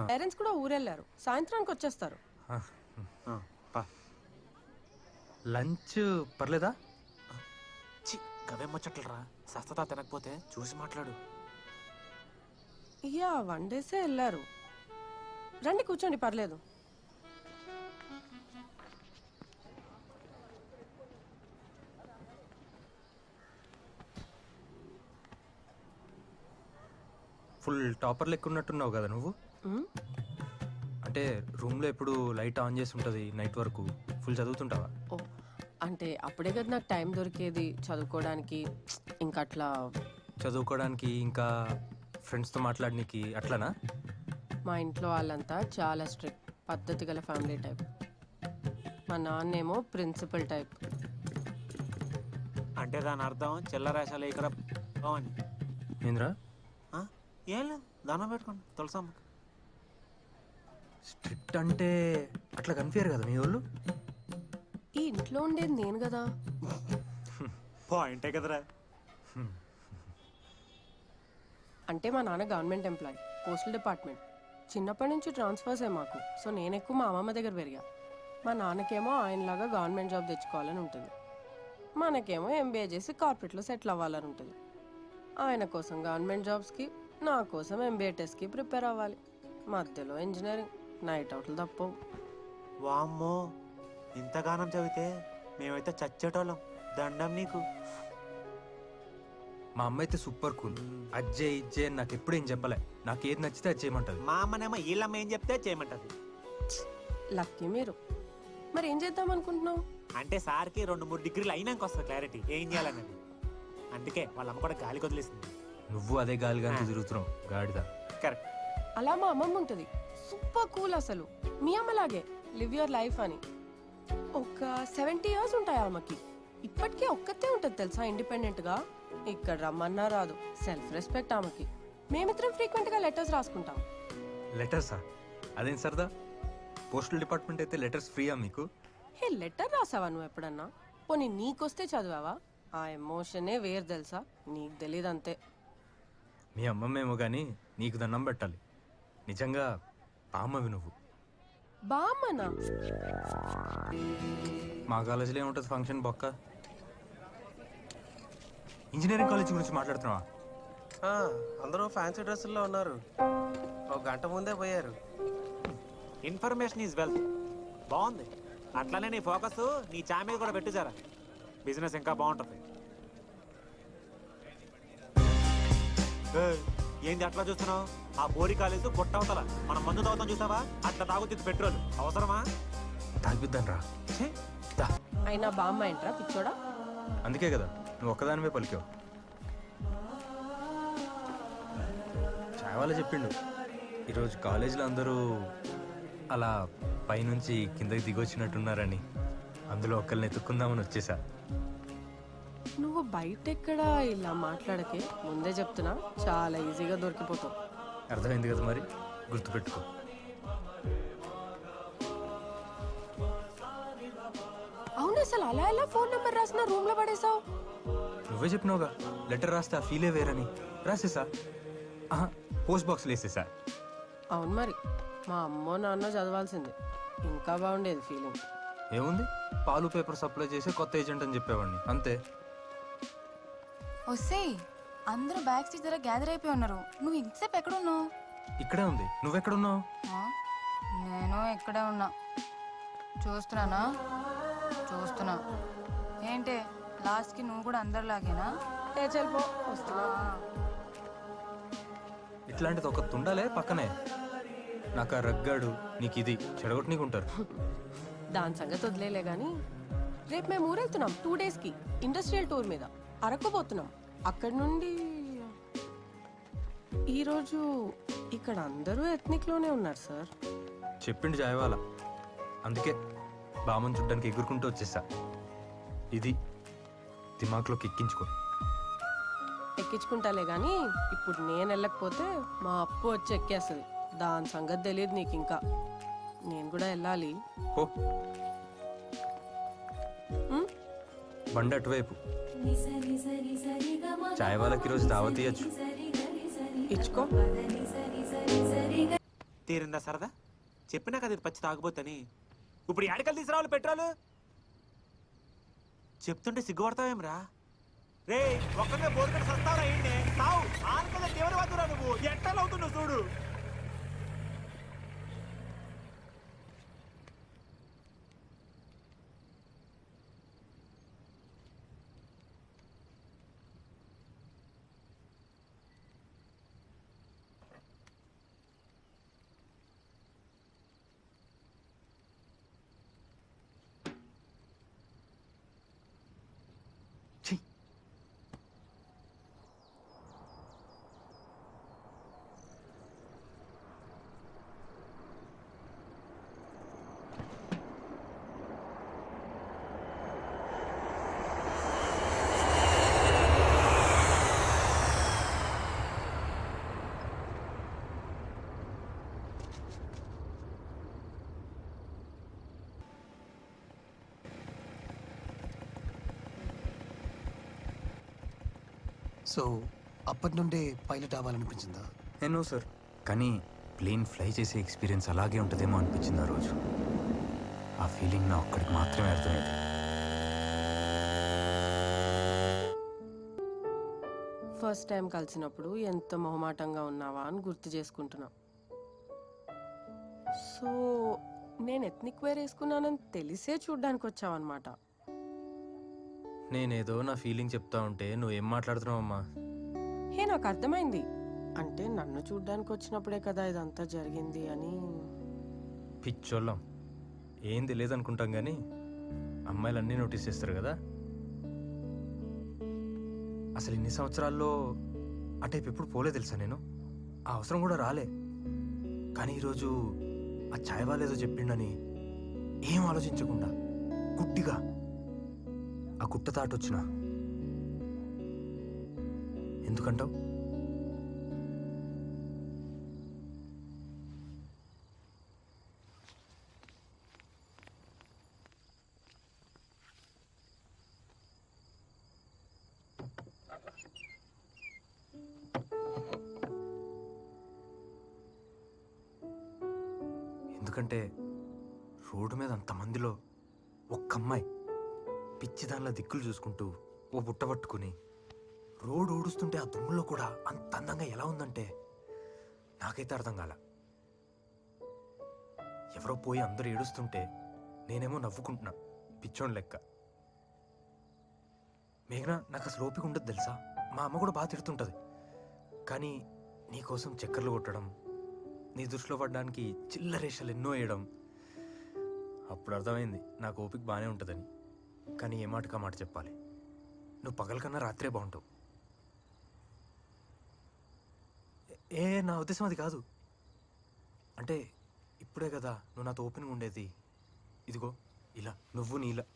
పేరెంట్స్ కూడా ఊరెళ్ళారు, సాయంత్రానికి వచ్చేస్తారు. లంచ్ పర్లేదా? గవే ముచ్చట్లరా, సస్తతా తినకపోతే చూసి మాట్లాడు. ఇయ్యా, 1 డేసే వెళ్ళారు. రండి కూర్చోండి, పర్లేదు. ఫుల్ టాపర్ లెక్క ఉన్నట్టున్నావు కదా నువ్వు. అంటే రూమ్లో ఎప్పుడు లైట్ ఆన్ చేసి ఉంటుంది నైట్ వరకు. ఫుల్ చదువుతుంటావా? ఓ, అంటే అప్పుడే కదా నాకు టైం దొరికేది చదువుకోవడానికి. ఇంకా అట్లా చదువుకోవడానికి, ఇంకా ఫ్రెండ్స్తో మాట్లాడడానికి అట్లానా? మా ఇంట్లో వాళ్ళంతా చాలా స్ట్రిక్ట్, పద్ధతి గల ఫ్యామిలీ టైప్. మా నాన్నేమో ప్రిన్సిపల్ టైప్. అంటే దాని అర్థం చిల్లరాశాలు ఇక్కడ అని. ఏంద్రా? ఏం లేదు, దానం పెట్టుకోండి తులసమ్మ. స్ట్రిక్ట్ అంటే అట్లా కనిపించారు కదా మీ వాళ్ళు. ఈ ఇంట్లో ఉండేది నేను కదా. పాయింటే కదరా. అంటే మా నాన్న గవర్నమెంట్ ఎంప్లాయీ, పోస్టల్ డిపార్ట్మెంట్. చిన్నప్పటి నుంచి ట్రాన్స్ఫర్సే మాకు, సో నేను ఎక్కువ మా అమ్మమ్మ దగ్గర పెరిగా. మా నాన్నకేమో ఆయనలాగా గవర్నమెంట్ జాబ్ తెచ్చుకోవాలని ఉంటుంది, మనకేమో ఎంబీఏ చేసి కార్పొరేట్లో సెటిల్ అవ్వాలని ఉంటుంది. ఆయన కోసం గవర్నమెంట్ జాబ్స్కి, నా కోసం ఎంబీఏ టెస్ట్కి ప్రిపేర్ అవ్వాలి. మధ్యలో ఇంజనీరింగ్, నైట్ అవుట్లు తప్పవు. వామ్మో, ఇంతగానం చదివితే మేమైతే చచ్చేటోళ్ళం. దండం నీకు. మా అమ్మ అయితే సూపర్ కూల్. అజ్జే ఇజ్జే నాకు ఎప్పుడు ఏం చెప్పలే. నాకు ఏది నచ్చితే అది చేయమంటది. మా అమ్మనేమో వీళ్ళమ్మ ఏం చెప్తే చేయమంటది. లక్కీ మీరు. మరి ఏం చేద్దాం అనుకుంటున్నావు? అంటే సార్కి 2-3 డిగ్రీలు అయినాక వస్తుంది క్లారిటీ ఏం చేయాలన్నది. అందుకే వాళ్ళ అమ్మ కూడా గాలి వదిలేసింది. నువ్వు అదే గాలిగా తిరుగుతున్నావు గాడిద. కరెక్ట్. అలా మా అమ్మమ్మ ఉంటుంది, సూపర్ కూల్. అసలు మీ అమ్మలాగే లివ్ యువర్ లైఫ్ అని. ఒక 70 ఇయర్స్ ఉంటాయి ఆమెకి. ఇప్పటికే ఒక్కతే ఉంటుంది తెలుసా ఇండిపెండెంట్గా. ఇక్కడ రమ్మన్నా రాదు. సెల్ఫ్ రెస్పెక్ట్ ఆమెకి. మేమిద్దరం ఫ్రీక్వెంట్గా లెటర్స్ రాసుకుంటాం. లెటర్సా? అదేం సరదా? పోస్టల్ డిపార్ట్మెంట్ అయితే లెటర్స్ ఫ్రీయా మీకు? హే, లెటర్ రాసావా నువ్వు ఎప్పుడన్నా? పోనీ నీకొస్తే చదివావా? ఆ ఎమోషనే వేరు తెలుసా, నీకు తెలియదు అంతే. మీ అమ్మమ్మేమో కానీ నీకు దండం పెట్టాలి. నిజంగా పామవి నువ్వు. బామ్మనా? మా కాలేజీలో ఏముంటుంది ఫంక్షన్ బొక్క? ఇంజనీరింగ్ కాలేజ్ గురించి మాట్లాడుతున్నావా? అందరూ ఫ్యాన్సీ డ్రెస్సుల్లో ఉన్నారు. ఒక గంట ముందే పోయారు. Information is wealth. బాగుంది. అట్లానే నీ ఫోకస్ నీ చా మీద కూడా పెట్టు జరా. బిజినెస్ ఇంకా బాగుంటుంది. ఏంది అట్లా చూస్తున్నావు? ఆ బోరి కాలేజ్ పొట్టవతల మనం మందు తాగుతాం చూసావా? అట్లా తాగుతుంది పెట్రోల్. అవసరమా? తాగిద్దాం రా. అయినా బామ్మ ఏంట్రా పిచ్చోడా? అందుకే కదా నువ్వు ఒక్కదానివే పలికావు. చావాల చెప్పిండు ఈరోజు కాలేజీలో అందరూ అలా పైనుంచి కిందకి దిగొచ్చినట్టున్నారని. అందులో ఒకరిని ఎత్తుక్కుందామని వచ్చేసా. నువ్వు బయట ఎక్కడ ఇలా మాట్లాడకే, ముందే చెప్తున్నా, చాలా ఈజీగా దొరికిపోతావు. అర్థమైంది కదా మరి, గుర్తుపెట్టుకో. అవును, అసలు అలా ఎలా ఫోన్ నెంబర్ రాసిన రూమ్ లో పడేసావు? నువ్వే చెప్పినావుగా లెటర్ రాస్తే ఆ ఫీలే వేరని. రాసేసా. పోస్ట్ బాక్స్లో వేసేసా. అవును మరి, మా అమ్మో నాన్న చదవాల్సిందే, ఇంకా బాగుండేది ఫీలింగ్. ఏముంది, పాలు పేపర్ సప్లై చేసే కొత్త ఏజెంట్ అని చెప్పేవాడిని అంతే. వస్తే అందరూ బ్యాక్ స్టేజ్ దగ్గర గ్యాదర్ అయిపోయి ఉన్నారు. నువ్వు ఇంతసేపు ఎక్కడున్నావు? ఇక్కడే ఉంది. నువ్వెక్కడున్నావు? నేను ఎక్కడే ఉన్నా. చూస్తున్నా. ఏంటి లాస్ట్కి నువ్వు కూడా అందరిలాగేనా? వస్తున్నా. ఇట్లాంటిది ఒక తుండాలే పక్కనే. నాకు ఆ రగ్గాడు నీకు ఇది చెడగొట్టి నీకుంటారు. దాని సంగతి వదిలేలే గానీ, రేపు మేము ఊరెళ్తున్నాం 2 daysకి ఇండస్ట్రియల్ టూర్ మీద. అరకు పోతున్నాం. అక్కడి నుండి ఈరోజు ఇక్కడ అందరూ ఎథ్నిక్లోనే ఉన్నారు సార్. చెప్పిండు జాయవాల. అందుకే బామని చూడ్డానికి ఎగురుకుంటూ వచ్చేసా. ఇది దిమాక్లోకి ఎక్కించుకో. ఎక్కించుకుంటాలే గానీ, ఇప్పుడు నేను వెళ్ళకపోతే మా అప్పు వచ్చి ఎక్కేస్తుంది. దాని సంగతి తెలియదు నీకు ఇంకా. నేను కూడా వెళ్ళాలి. బండి అటువైపు. చాయ్ వాళ్ళకి ఈరోజు దావత్ ఇయ్యచ్చు. ఇచ్చుకో. తీరిందా సరదా? చెప్పినా కదా ఇది పచ్చి తాగుబోతని. ఇప్పుడు ఎడకలు తీసుకురావాలి పెట్రోల్? చెప్తుంటే సిగ్గుపడతావేమ్రా? రే ఒక్కనే బోర్గడ సస్తావరా? ఏంటి తావు ఆనకదా దేవుని వద్దురా నువ్వు. ఎట్టాలు అవుతున్నావు చూడు. సో అప్పటి నుండే పైలట్ అవ్వాలనిపించిందా? నో సార్, కానీ ప్లేన్ ఫ్లై చేసే ఎక్స్పీరియన్స్ అలాగే ఉంటుందేమో అనిపించింది ఆ రోజు. ఆ ఫీలింగ్ నా ఒక్కడికి మాత్రమే అర్థమైంది. ఫస్ట్ టైం కలిసినప్పుడు ఎంత మొహమాటంగా ఉన్నావా అని గుర్తు చేసుకుంటున్నా. సో నేను ఎథ్నిక్ వేర్ వేసుకున్నానని తెలిసే చూడ్డానికి వచ్చావన్నమాట. నేనేదో నా ఫీలింగ్ చెప్తా ఉంటే నువ్వేం మాట్లాడుతున్నావమ్మా? హే, నాకు అర్థమైంది. అంటే నన్ను చూడ్డానికి వచ్చినప్పుడే కదా ఇదంతా జరిగింది అని. పిచ్చోళ్ళం, ఏం తెలియదు అనుకుంటాం కానీ అమ్మాయిలన్నీ నోటీస్ చేస్తారు కదా. అసలు ఇన్ని సంవత్సరాల్లో ఆ టైప్ ఎప్పుడు పోలే తెలుసా నేను. ఆ అవసరం కూడా రాలే. కానీ ఈరోజు ఆ ఛాయ్ వాళ్ళేదో చెప్పిండని ఏం ఆలోచించకుండా గుడ్డిగా ఆ గుట్ట తాటొచ్చిన ఎందుకంటావు? ఎందుకంటే రోడ్డు మీద అంతమందిలో ఒక్క అమ్మాయి పిచ్చి దానిలో దిక్కులు చూసుకుంటూ ఓ బుట్ట పట్టుకుని రోడ్డు ఊడుస్తుంటే ఆ దుమ్ములో కూడా అంత అందంగా ఎలా ఉందంటే నాకైతే అర్థం కాల. ఎవరో పోయి అందరూ ఏడుస్తుంటే నేనేమో నవ్వుకుంటున్నా పిచ్చోని లెక్క. మేఘనా, నాకు అసలు ఓపిక ఉండదు తెలుసా. మా అమ్మ కూడా బాగా తిడుతుంటుంది. కానీ నీకోసం చక్కర్లు కొట్టడం, నీ దృష్టిలో పడడానికి చిల్లరేషాలు ఎన్నో వేయడం, అప్పుడు అర్థమైంది నాకు ఓపిక బాగానే ఉంటుందని. కానీ ఏ మాటకా మాట చెప్పాలి, నువ్వు పగల కన్నా రాత్రే బాగుంటావు. నా ఉద్దేశం అది కాదు. అంటే ఇప్పుడే కదా నువ్వు నాతో ఓపెన్గా ఉండేది. ఇదిగో ఇలా నువ్వు నీలా.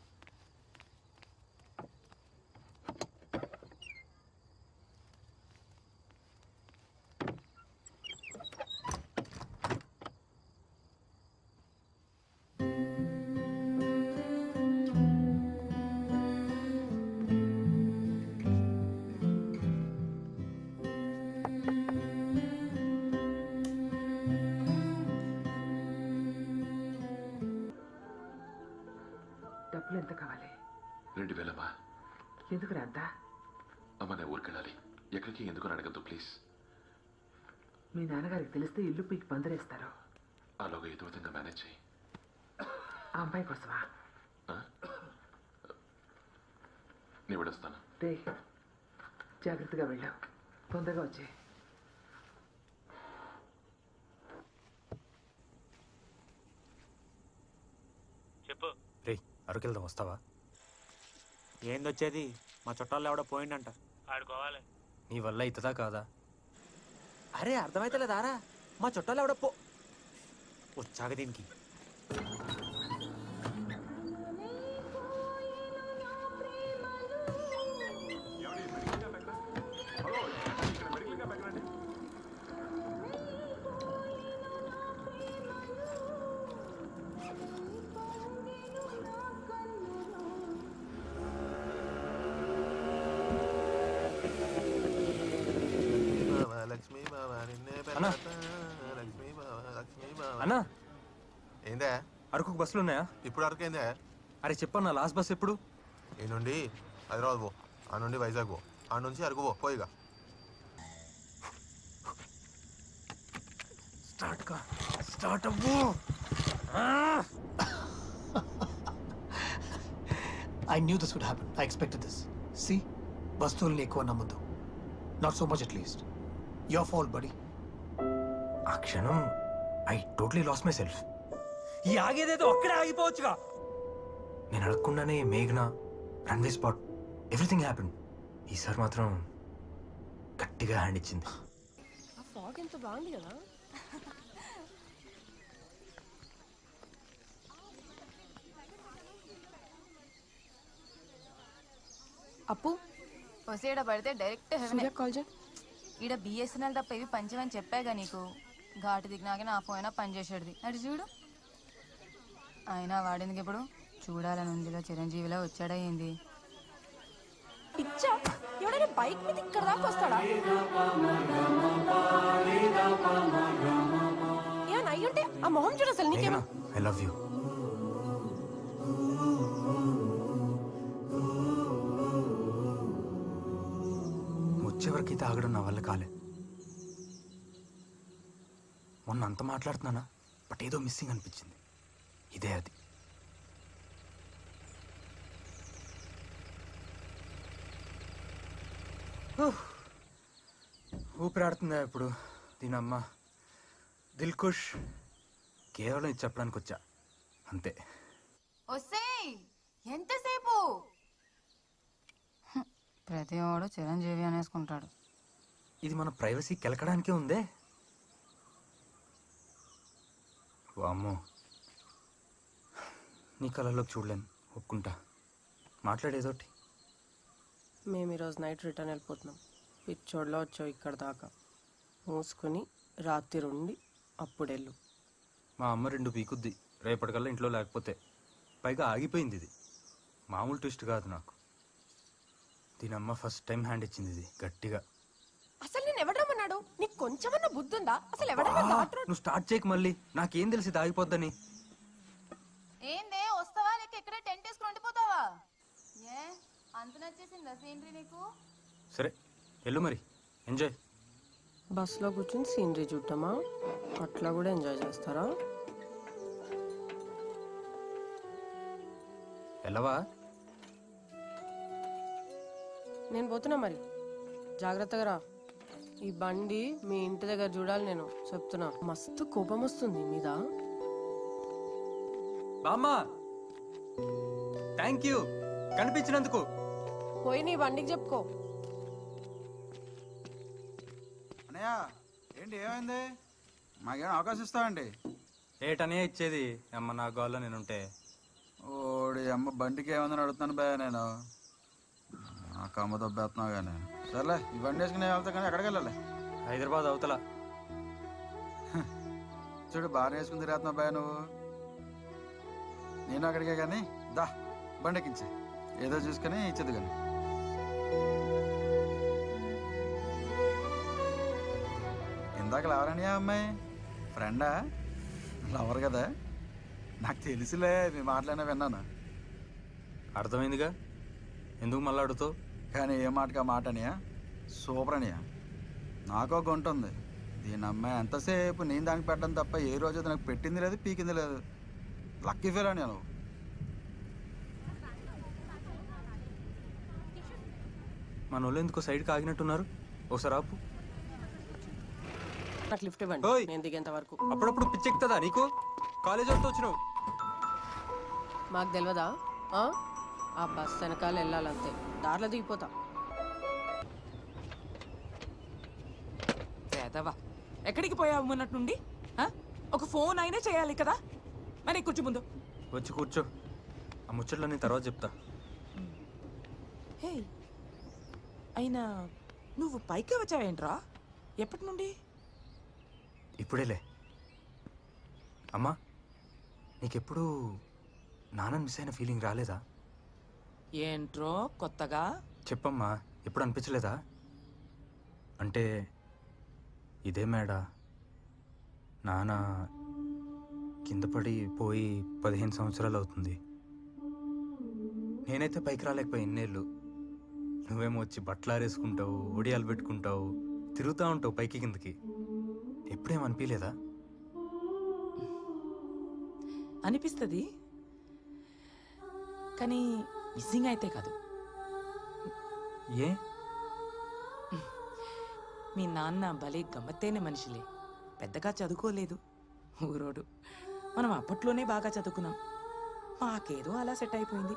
డబ్బులు ఎంత కావాలి? 2000 ఎందుకు రాంతా? అమ్మ నేను ఊరికెళ్ళాలి. ఎక్కడికి ఎందుకు అడగద్దు ప్లీజ్. మీ నాన్నగారికి తెలిస్తే ఇల్లు పీకి పందిరేస్తారు. అలాగే ఏదో విధంగా మేనేజ్ చేయి. ఆ అమ్మాయి కోసమా? నేను వెళ్ళొస్తాను. రే, జాగ్రత్తగా వెళ్ళావు, తొందరగా వచ్చే. చెప్పు. రే, అరకెళ్దాం, వస్తావా? ఏందొచ్చేది? మా చుట్టాలు ఎవడో పోయిండంట, ఆడుకోవాలి. నీ వల్ల అవుతుందా కాదా? అరే అర్థమైతే లేదారా, మా చుట్టాలు ఎవడో వచ్చాక దీనికి. అన్నా, ఏందా అరకు బస్సులు ఉన్నాయా? ఇప్పుడు అరకు ఏందా? అరే చెప్పన్నా, లాస్ట్ బస్ ఎప్పుడు? ఈ నుండి హైదరాబాద్ పో, ఆ నుండి వైజాగ్ పో, ఆ నుంచి అరకు పో. పోయిగా స్టార్ట్ అవ్వు. I knew this would happen. I expected this. See? వస్తువుల్ని ఎక్కువ నమ్మద్దు. Not so much at least. Your fault, buddy. ఆ క్షణం I totally lost my self. ఈ ఆగేదేదో అక్కడే ఆగిపోవచ్చుగా. నేను అడగకుండానే మేఘనా, రన్వే స్పాట్, ఎవ్రీథింగ్ హ్యాపెన్. ఈసారి మాత్రం గట్టిగా హ్యాండ్ ఇచ్చింది. ఆ ఫాగ్ ఎంత బాగుంది కదా. అప్పు వసేడ పడితే డైరెక్ట్ హెవెన్. కాల్ చేయి. ఈడ బిఎస్ఎన్ఎల్ తప్ప ఇవి పంచమని చెప్పాగా నీకు. ఘాటు దిగినాక నా ఫోన్ పనిచేసేది. అటు చూడు. అయినా వాడేందుకు ఇప్పుడు చూడాలని ఉందిలో చిరంజీవిలో వచ్చాడా ఏంది? పిచ్చా, ఎవడైనా బైక్ మీద ఇక్కడ దాకా వస్తాడా? ఏమన్నా అయ్యుంటే ఆ మొహం చూడు అసలు. నీకేమో ఐ లవ్ యూ. వచ్చేవరకు తాగడం నా వల్ల కాలే. మొన్న అంత మాట్లాడుతున్నానా, బట్ ఏదో మిస్సింగ్ అనిపించింది. ఇదే అది. ఊపిరాడుతుందా ఇప్పుడు దీనమ్మ? దిల్ ఖుష్. కేవలం ఇది చెప్పడానికి వచ్చా, అంతే. ఒసేయ్, ఎంతసేపు? ప్రతి వాడు చిరంజీవి అనేసుకుంటాడు. ఇది మన ప్రైవసీ కెలకడానికే ఉందే. వామ్మో, నీ కళలోకి చూడలేను, ఒప్పుకుంటా. మాట్లాడేదోటి. మేము ఈరోజు నైట్ రిటర్న్ వెళ్ళిపోతున్నాం. పిచ్చోడ్లో వచ్చావు ఇక్కడ దాకా. మూసుకొని రాత్రి ఉండి అప్పుడు వెళ్ళు. మా అమ్మ 2 పీకుద్ది రేపటికల్లా ఇంట్లో లేకపోతే. పైగా ఆగిపోయింది ఇది. మామూలు ట్విస్ట్ కాదు నాకు. దీని అమ్మ ఫస్ట్ టైం హ్యాండ్ ఇచ్చింది ఇది గట్టిగా. అసలు నేను ఎవడమన్నాడు? నీకు కొంచెమన్నా బుద్ధి ఉందా? అసలు ఎవడన్నా నువ్వు స్టార్ట్ చేయకు మళ్ళీ. నాకేం తెలిసి ఆగిపోద్దని. ఏందే వస్తావా లేక ఎక్కడే టెంట్ వేసుకుని ఉండిపోతావా? ఏ అంత నచ్చేసిందా సీనరీ నీకు? సరే వెళ్ళు మరి, ఎంజాయ్. బస్సులో కూర్చొని సీనరీ చూద్దామా? అట్లా కూడా ఎంజాయ్ చేస్తారా? వెళ్ళవా? నేను పోతున్నా మరి, జాగ్రత్తగా రా. ఈ బండి మీ ఇంటి దగ్గర చూడాలి నేను చెప్తున్నా. మస్తు కోపం వస్తుంది మీద. బామ్మా థ్యాంక్ యూ కనిపించినందుకు. పోయి నీ బండికి చెప్పుకో. అన్నయ్య ఏంటి ఏమైంది? మాకేమైనా అవకాశం ఇస్తావండి? ఏటనే ఇచ్చేది అమ్మ నా గోల్లో నేనుంటే. ఓడి అమ్మ బండికి ఏమైందని అడుగుతున్నాను భయ నేను. నాకు అమ్మ దొబ్బేస్తున్నావు కానీ. సర్లే ఈ బండి వేసుకుని వెళ్తా కానీ ఎక్కడికి వెళ్ళాలి? హైదరాబాద్ అవతల. చూడు బాగా వేసుకుని తిరుగుతున్నావు భయ నువ్వు. నేను అక్కడికే కానీ దా బండి ఎక్కించి ఏదో చూసుకొని ఇచ్చేది కానీ. ఇందాక ఎవరని అమ్మాయి? ఫ్రెండా? లవర్ కదా? నాకు తెలుసులే, మీ మాటలైనా విన్నాను. అర్థమైందిగా, ఎందుకు మళ్ళీ అడుగుతావు? కానీ ఏ మాటగా మాట అనియా? సూపర్ అనియా. నాకో గుంట ఉంది. దీని అమ్మాయి ఎంతసేపు నేను దానికి పెట్టడం తప్ప ఏ రోజు నాకు పెట్టింది లేదు, పీకింది లేదు. లక్కీ ఫీల్ అని నువ్వు. మన వాళ్ళు ఎందుకో సైడ్కి ఆగినట్టున్నారు. ఒకసారి ఆపు. నాకు లిఫ్ట్ ఇవ్వండి, నేను దిగేంత వరకు. అప్పుడప్పుడు పిచ్చెక్కుతుందా నీకు? కాలేజ్ వరకు వచ్చినావు. మాకు తెలియదా? ఆ బస్ వెనకాల వెళ్ళాలంతే, దారిలో దిగిపోతా. చేదవా ఎక్కడికి పోయావు మొన్నటి నుండి? ఒక ఫోన్ అయినా చేయాలి కదా. మరి కూర్చో ముందు. వచ్చి కూర్చో, ఆ ముచ్చట్లన్నీ తర్వాత చెప్తా. హే అయినా నువ్వు పైకి వచ్చావేంట్రా? ఎప్పటి నుండి? ఇప్పుడేలే. అమ్మా నీకెప్పుడు నాన్నని మిస్ అయిన ఫీలింగ్ రాలేదా? ఏంట్రో కొత్తగా? చెప్పమ్మా, ఎప్పుడు అనిపించలేదా? అంటే ఇదే మేడ నాన్న కింద పడి పోయి 15 సంవత్సరాలు అవుతుంది. నేనైతే పైకి రాలేకపోయి ఇన్నేళ్ళు. నువ్వేమో వచ్చి బట్టలు ఆరేసుకుంటావు, ఒడియాలు పెట్టుకుంటావు, తిరుగుతూ ఉంటావు పైకి కిందకి. ఎప్పుడేం అనిపించలేదా? అనిపిస్తుంది, కానీ మిస్సింగ్ అయితే కాదు. ఏ? మీ నాన్న భలే గమ్మత్తైన మనిషిలే. పెద్దగా చదువుకోలేదు, ఊరోడు. మనం అప్పట్లోనే బాగా చదువుకున్నాం. మాకేదో అలా సెట్ అయిపోయింది.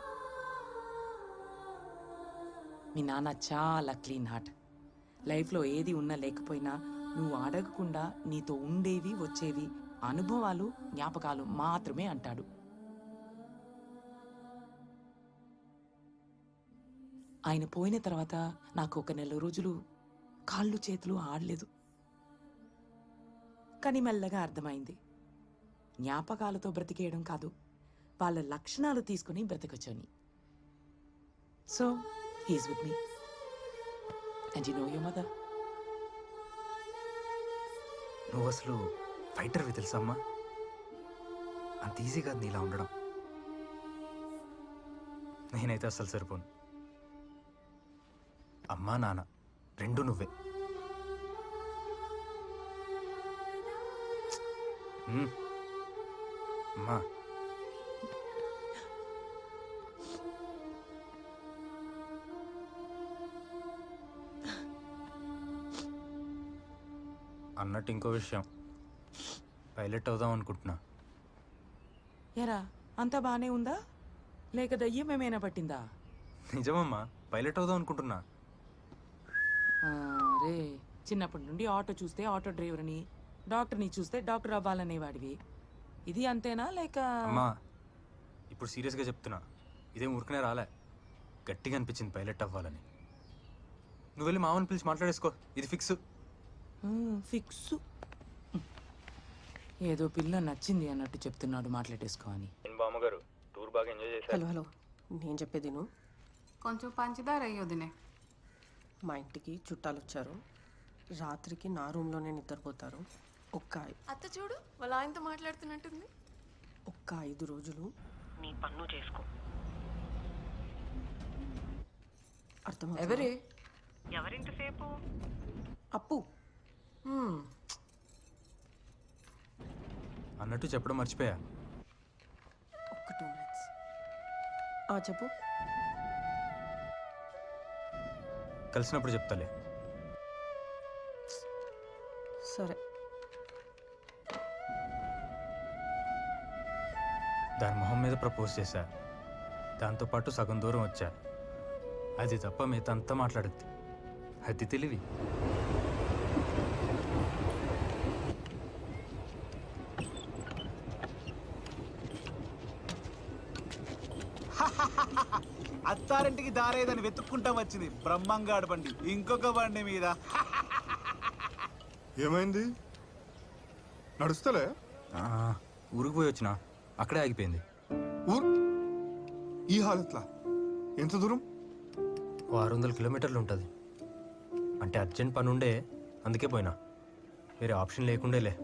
మీ నాన్న చాలా క్లీన్ హార్ట్. లైఫ్లో ఏది ఉన్నా లేకపోయినా నువ్వు అడగకుండా నీతో ఉండేవి వచ్చేవి అనుభవాలు జ్ఞాపకాలు మాత్రమే అంటాడు. ఆయన పోయిన తర్వాత నాకు ఒక నెల రోజులు కాళ్ళు చేతులు ఆడలేదు. కానీ మెల్లగా అర్థమైంది, జ్ఞాపకాలతో బ్రతికేయడం కాదు, వాళ్ళ లక్షణాలు తీసుకుని బ్రతకొచ్చని. So he's with me and you know your mother. నువ్వు అసలు ఫైటర్వి తెలుసా అమ్మా? అంత ఈజీ కాదు నీలా ఉండడం. నేనైతే అసలు సరిపోను. అమ్మా నాన్న రెండు నువ్వే. అమ్మా అన్నట్టు ఇంకో విషయం, పైలట్ అవుదాం అనుకుంటున్నా. ఎరా అంతా బానే ఉందా లేక దయ్యం ఏమైనా పట్టిందా? నిజమమ్మా, పైలట్ అవుదాం అనుకుంటున్నా. రే చిన్నప్పటి నుండి ఆటో చూస్తే ఆటో డ్రైవర్ని, డాక్టర్ని చూస్తే డాక్టర్ అవ్వాలనేవాడివి. ఇది అంతేనా లేక? అమ్మా ఇప్పుడు సీరియస్గా చెప్తున్నా, ఇదేం ఊరికనే రాలే, గట్టిగా అనిపించింది పైలట్ అవ్వాలని. నువ్వు వెళ్ళి మామని పిలిచి మాట్లాడేసుకో, ఇది ఫిక్స్. ఫిక్స్. ఏదో పిల్ల నచ్చింది అన్నట్టు చెప్తున్నాడు, మాట్లాడేసుకో అని. బామ్మగారు టూర్ బాగా ఎంజాయ్ చేశారు. హలో హలో, నేను చెప్పేది నువ్వు కొంచెం పంచదార అయ్యొదినే. మా ఇంటికి చుట్టాలు వచ్చారు. రాత్రికి నా రూమ్లోనే నిద్రపోతారు. అత్త చూడు వాళ్ళ ఆయనతో మాట్లాడుతున్నట్టుంది. ఒక్క 5 రోజులు నీ పన్ను చేసుకో. అర్థం ఎవరే? ఎవరింతసేపు? అప్పు. అన్నట్టు చెప్పడం మర్చిపోయా. ఒక్క 2 minutes. చెప్పు. కలిసినప్పుడు చెప్తాలే. సరే. దాని మొహం మీద ప్రపోజ్ చేశా, దాంతోపాటు సగం దూరం వచ్చా. అది తప్ప మిగతా అంతా మాట్లాడుద్ది. అది తెలివి. అత్తారింటికి దారేదని వెతుక్కుంటా వచ్చింది బ్రహ్మంగాడు బండి, ఇంకొక బండి మీద. ఏమైంది? నడుస్తలే? ఊరికి పోయి వచ్చినా, అక్కడే ఆగిపోయింది. ఈ హాలత్లా? ఎంత దూరం? 600 కిలోమీటర్లు ఉంటుంది. అంటే అర్జెంట్ పని ఉండే, అందుకే పోయినా. వేరే ఆప్షన్ లేకుండేలే.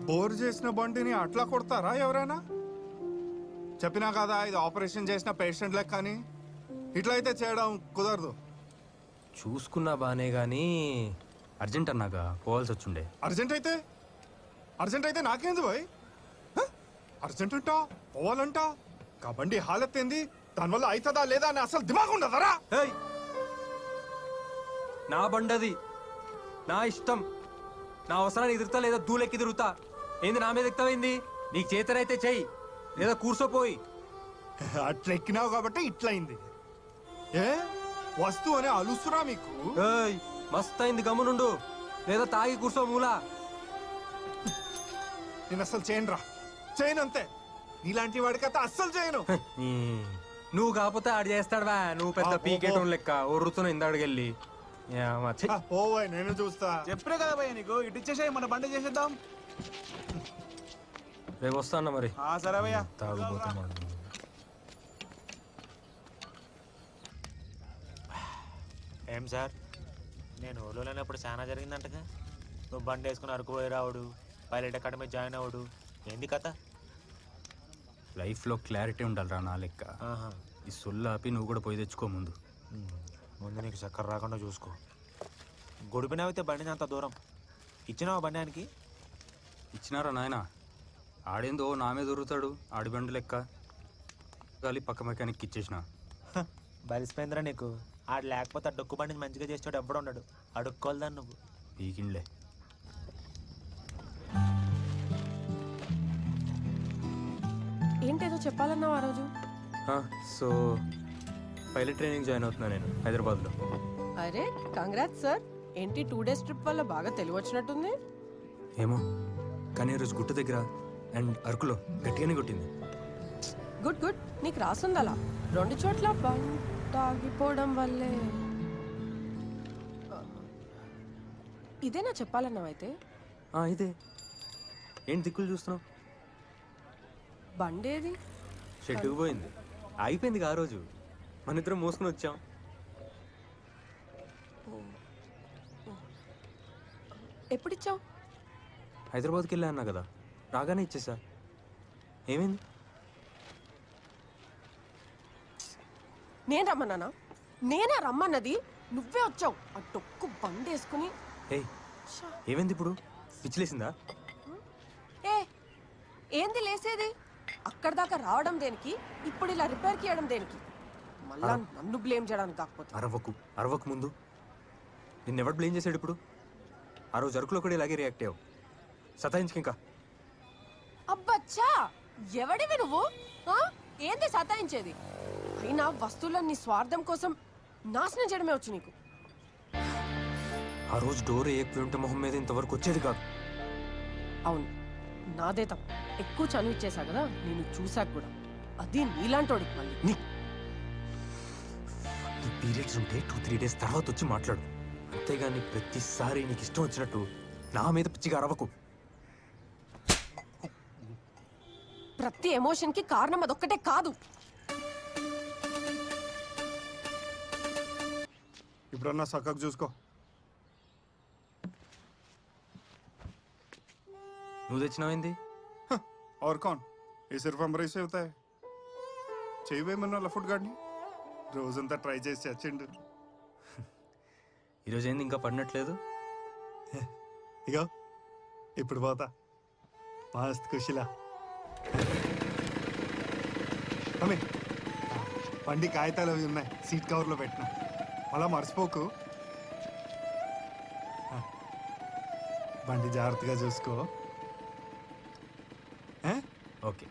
బోర్ చేసిన బండిని అట్లా కొడతారా ఎవరైనా? చెప్పినా కదా ఇది ఆపరేషన్ చేసిన పేషెంట్ లెక్క అని. ఇట్లా అయితే చేయడం కుదరదు. చూసుకున్నా బానే గానీ అర్జెంట్ అన్నాక పోవాల్సి వచ్చుండే. అర్జెంట్ అయితే నాకేంది బాయ్? అర్జెంట్ అంటా, పోవాలంటా. కాబట్టి హాలత్ ఏంది? దానివల్ల అవుతుందా లేదా అని అసలు దిమాగ్ ఉండదరా? నా బండది, నా ఇష్టం. నా అవసరానికి ఎదురుతా లేదా దూలెక్కి తిరుగుతా. ఏంది నా మీద ఎక్కువైంది? నీకు చేతనైతే చెయ్యి, లేదా కూర్చోపోయి. అట్లా ఎక్కినావు కాబట్టి ఇట్లా అయింది. ఏ వస్తువు అనే అలుసురా మీకు? మస్త్ అయింది, గమ్మునుండు, లేదా తాగి కూర్చో మూలా. నేను అసలు చేయనురా, చేయను అంతే. ఇలాంటి వాడికైతే అస్సలు చేయను. నువ్వు కాకపోతే ఆడు చేస్తాడువా? నువ్వు పెద్ద పీకేటోన్ లెక్క ఒర్రుతున్నా ఇందాడికెళ్ళి. పోవాయి, నేను చూస్తా. చెప్పే కదా భయ్య నీకు, ఇటు ఇచ్చేసాయి, మన బండి చేసేద్దాం. రేపు వస్తా అన్న మరి. సరే భయ్య. తాగుపోతున్నాడు. ఏం సార్, నేను ఊళ్ళో లేనప్పుడు చాలా జరిగిందంటగా. నువ్వు బండి వేసుకుని అరకు పోయి రావుడు, పైలట్ అకాడమీ జాయిన్ అవ్వడు, ఏంది కథ? లైఫ్లో క్లారిటీ ఉండాలిరా నా లెక్క. ఈ సొల్లు ఆపి నువ్వు కూడా పోయి తెచ్చుకో ముందు. ముందు నీకు చక్కర రాకుండా చూసుకో. గొడిపినావితే బండిని అంత దూరం ఇచ్చినావా బండి ఆయనకి? ఇచ్చినారా నాయన? ఆడేందో నా మీద దొరుకుతాడు, ఆడి బండి లెక్క. గాలి పక్క మెకానిక్ ఇచ్చేసిన. బలిసిపోయిందిరా నీకు. ఆడు లేకపోతే ఆ డొక్కు బండిని మంచిగా చేసాడు ఎప్పుడు ఉన్నాడు. అడుక్కోలేదాన్ని నువ్వు. పీకిండ్లే. ఏంటేదో చెప్పాలన్నావు ఆ రోజు. సో పైలట్ ట్రైనింగ్ జాయిన్ అవుతున్నా నేను హైదరాబాద్లో. అరే కంగ్రాట్స్ సార్. ఏంటి 2 days ట్రిప్ వల్ల బాగా తెలివి వచ్చినట్టుంది. ఏమో కానీ ఈరోజు గుట్ట దగ్గర అండ్ అరకులో గట్టిగానే కొట్టింది. Good good. నీకు రాసుంది అలా 2 చోట్ల బంట ఆగిపోవడం వల్లే. ఇదేనా చెప్పాలన్నావు అయితే? ఇదే. ఏంటి దిక్కులు చూస్తున్నావు? బండేది? షెడ్డుకు పోయింది, ఆగిపోయింది. ఆ రోజు మన ఇద్దరం మోసుకుని వచ్చాం. ఎప్పుడిచ్చావు? హైదరాబాద్కి వెళ్ళా అన్నా కదా, రాగానే ఇచ్చేసా. ఏమైంది? నేను రమ్మన్నానా? నేనా రమ్మన్నది? నువ్వే వచ్చావు ఆ డొక్కు బండేసుకుని. ఏమైంది ఇప్పుడు? పిచ్చిలేసిందా? ఏంది లేసేది? అక్కడి దాకా రావడం దేనికి? ఇప్పుడు ఇలా రిపేర్ చేయడం దేనికి? మళ్ళా నన్ను బ్లేమ్ చేయడానికి కాకపోతే. అరవకు ముందు. నిన్నెవరు బ్లేమ్ చేశాడు ఇప్పుడు? ఆ రోజు అరకులో కూడా ఇలాగే రియాక్ట్ అయ్యావు. సతాయించుకి ఇంకా. అబ్బచ్చా, ఎవడివి నువ్వు? ఏంది సతాయించేది? అయినా వస్తువులన్నీ స్వార్థం కోసం నాశనం చేయడమే వచ్చు నీకు. ఆ రోజు డోర్ వేయకపోయి ఉంటే మొహం మీద ఇంతవరకు వచ్చేది కాదు. అవును, నాదే తప్పు. ఎక్కువ చనువు ఇచ్చేసా కదా నేను చూసాక కూడా. అది నీలాంటోడికి మళ్ళీ. నీ పీరియడ్స్ ఉంటే 2-3 డేస్ తర్వాత వచ్చి మాట్లాడు. అంతేగాని ప్రతిసారి నీకు ఇష్టం వచ్చినట్టు నా మీద పిచ్చిగా అరవకు. ప్రతి ఎమోషన్కి కారణం అదొక్కటే కాదు. ఇప్పుడన్నా సక్కకు చూసుకో. నువ్వు తెచ్చినావేంది? और कौन? ये सिर्फ हमारे से होता है. చేయమన్నా లఫుట్ గాడిని రోజంతా ట్రై చేసి చచ్చిండు. ఈరోజు ఏంది ఇంకా పడినట్లేదు? ఇగో ఇప్పుడు పోతా మస్త్ ఖుషిలా. అమ్మే బండి కాగితాలు అవి ఉన్నాయి, సీట్ కవర్లో పెట్టినా, మళ్ళా మర్చిపోకు. బండి జాగ్రత్తగా చూసుకో. ఓకే.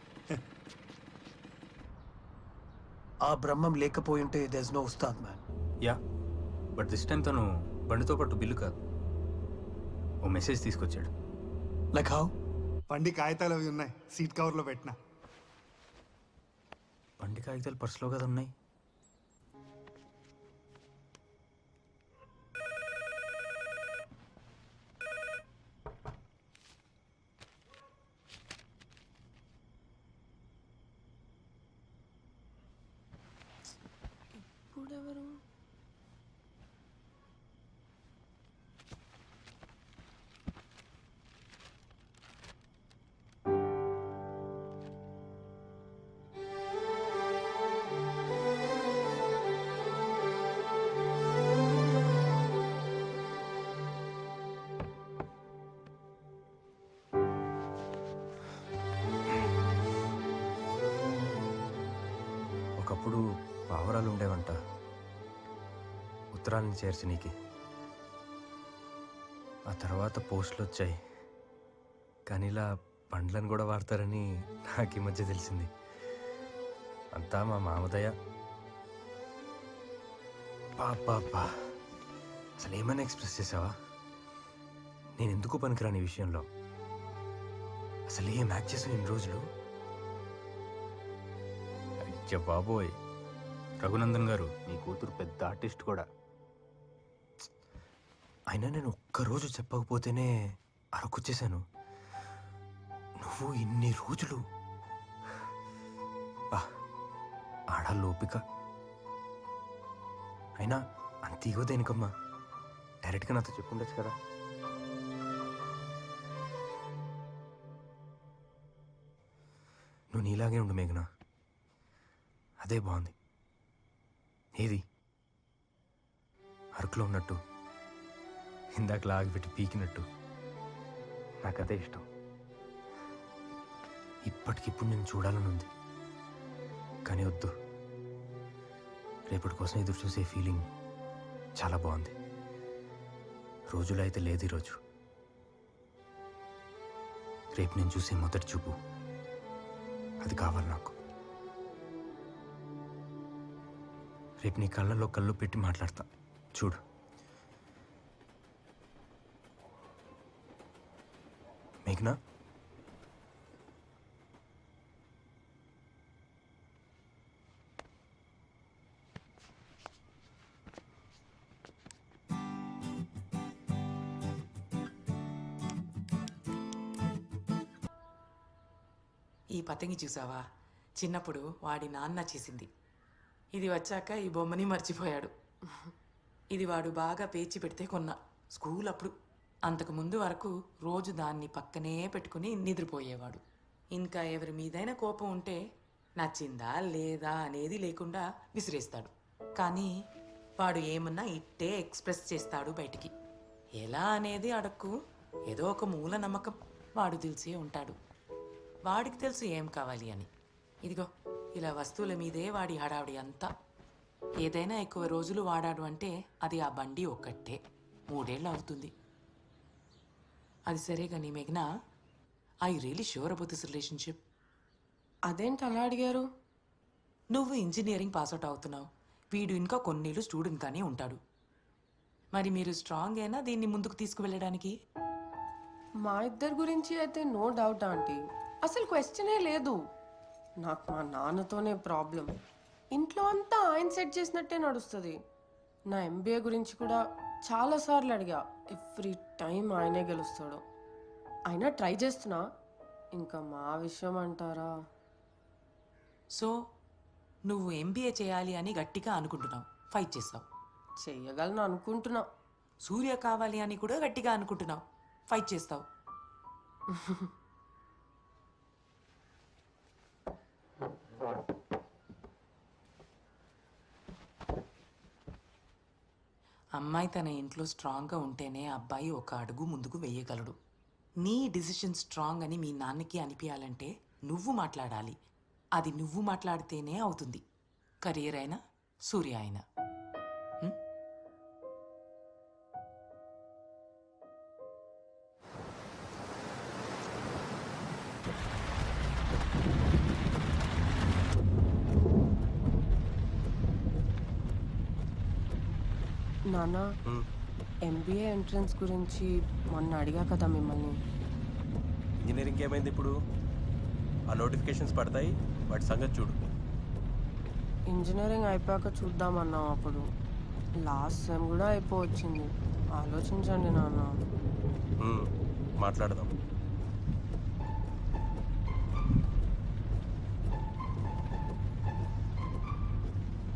ఆ బ్రహ్మం లేకపోయి ఉంటే there is no Ustad man. Ya, but this time తను బండితో పాటు బిల్లు కాదు, ఓ మెసేజ్ తీసుకొచ్చాడు. Like how? బండి కాగితాలు అవి ఉన్నాయి, సీట్ కవర్లో పెట్టినా. బండి కాగితాలు పర్సులో కదా ఉన్నాయి. ఇప్పుడెవరు? ఒకప్పుడు పావురాలు ఉండేవంట ఉత్తరాలను చేర్చి నీకి. ఆ తర్వాత పోస్టులు వచ్చాయి, కానీ ఇలా పండ్లను కూడా వాడతారని నాకు ఈ మధ్య తెలిసింది. అంతా మా మామదయ్య. పాపా అసలు ఏమైనా ఎక్స్ప్రెస్ చేసావా? నేను ఎందుకు పనికిరాని ఈ విషయంలో? అసలు ఏం యాక్ట్ చేసావు ఇన్ని రోజులు? అయ్య బాబోయ్, రఘునందన్ గారు మీ కూతురు పెద్ద ఆర్టిస్ట్ కూడా. అయినా నేను ఒక్కరోజు చెప్పకపోతేనే అరకొచ్చేసాను. నువ్వు ఇన్ని రోజులు ఆడాలి ఓపిక. అయినా అంత ఈగో దేనికమ్మా? డైరెక్ట్గా నాతో చెప్పుండొచ్చు కదా. నువ్వు నీలాగే ఉండు మేఘనా, అదే బాగుంది. ఏది అరకులో ఉన్నట్టు, ఇందాక లాగిపెట్టి పీకినట్టు, నాకు అదే ఇష్టం. ఇప్పటికిప్పుడు నేను చూడాలని ఉంది, కానీ వద్దు. రేపటి కోసం ఎదురు చూసే ఫీలింగ్ చాలా బాగుంది. రోజులో అయితే లేదు ఈరోజు. రేపు నేను చూసే మొదటి చూపు, అది కావాలి నాకు. రేపు నీ కళ్ళల్లో కళ్ళు పెట్టి మాట్లాడతా, చూడు. మేఘనా, ఈ పతంగి చూసావా? చిన్నప్పుడు వాడి నాన్న చేసింది. ఇది వచ్చాక ఈ బొమ్మని మర్చిపోయాడు. ఇది వాడు బాగా పేచి పెడితే కొన్నా స్కూల్ అప్పుడు. అంతకుముందు వరకు రోజు దాన్ని పక్కనే పెట్టుకుని నిద్రపోయేవాడు. ఇంకా ఎవరి మీదైనా కోపం ఉంటే నచ్చిందా లేదా అనేది లేకుండా విసిరేస్తాడు. కానీ వాడు ఏమన్నా ఇట్టే ఎక్స్ప్రెస్ చేస్తాడు బయటికి. ఎలా అనేది అడక్కు, ఏదో ఒక మూల నమ్మకం వాడు తెలిసే ఉంటాడు. వాడికి తెలుసు ఏం కావాలి అని. ఇదిగో ఇలా వస్తువుల మీదే వాడి హడావిడి అంతా. ఏదైనా ఎక్కువ రోజులు వాడాడు అంటే అది ఆ బండి ఒక్కటే. 3 ఏళ్ళు అవుతుంది. అది సరే కానీ మేఘనా, I really sure about this relationship? అదేంటి అలా అడిగారు? నువ్వు ఇంజనీరింగ్ పాస్అవుట్ అవుతున్నావు, వీడు ఇంకా కొన్నేళ్ళు స్టూడెంట్గానే ఉంటాడు. మరి మీరు స్ట్రాంగ్ అయినా దీన్ని ముందుకు తీసుకువెళ్ళడానికి? మా ఇద్దరి గురించి అయితే నో డౌట్ ఆంటీ. అసలు క్వశ్చనే లేదు. నాకు మా నాన్నతోనే ప్రాబ్లం. ఇంట్లో అంతా ఆయన సెట్ చేసినట్టే నడుస్తుంది. నా ఎంబీఏ గురించి కూడా చాలాసార్లు అడిగా. ఎవ్రీ టైం ఆయనే గెలుస్తాడు. అయినా ట్రై చేస్తున్నా. ఇంకా మా విషయం అంటారా? సో నువ్వు ఎంబీఏ చేయాలి అని గట్టిగా అనుకుంటున్నావు, ఫైట్ చేస్తావు. చెయ్యగలను అనుకుంటున్నా. సూర్య కావాలి అని కూడా గట్టిగా అనుకుంటున్నావు, ఫైట్ చేస్తావు. అమ్మాయి తన ఇంట్లో స్ట్రాంగ్గా ఉంటేనే అబ్బాయి ఒక అడుగు ముందుకు వెయ్యగలడు. నీ డిసిషన్ స్ట్రాంగ్ అని మీ నాన్నకి అనిపించాలంటే నువ్వు మాట్లాడాలి. అది నువ్వు మాట్లాడితేనే అవుతుంది. కెరీర్ అయినా సూర్య అయినా. నాన్న, ఎంబీఏ ఎంట్రన్స్ గురించి మొన్న అడిగా కదా మిమ్మల్ని. ఇంజనీరింగ్ ఏమైంది ఇప్పుడు? ఆ నోటిఫికేషన్స్ పడతాయి, వాటి సంగతి చూడు. ఇంజనీరింగ్ అయిపోయాక చూద్దామన్నాం. అప్పుడు లాస్ట్ సెమ్ కూడా అయిపోవచ్చింది. ఆలోచించండి నాన్న. మాట్లాడదాం.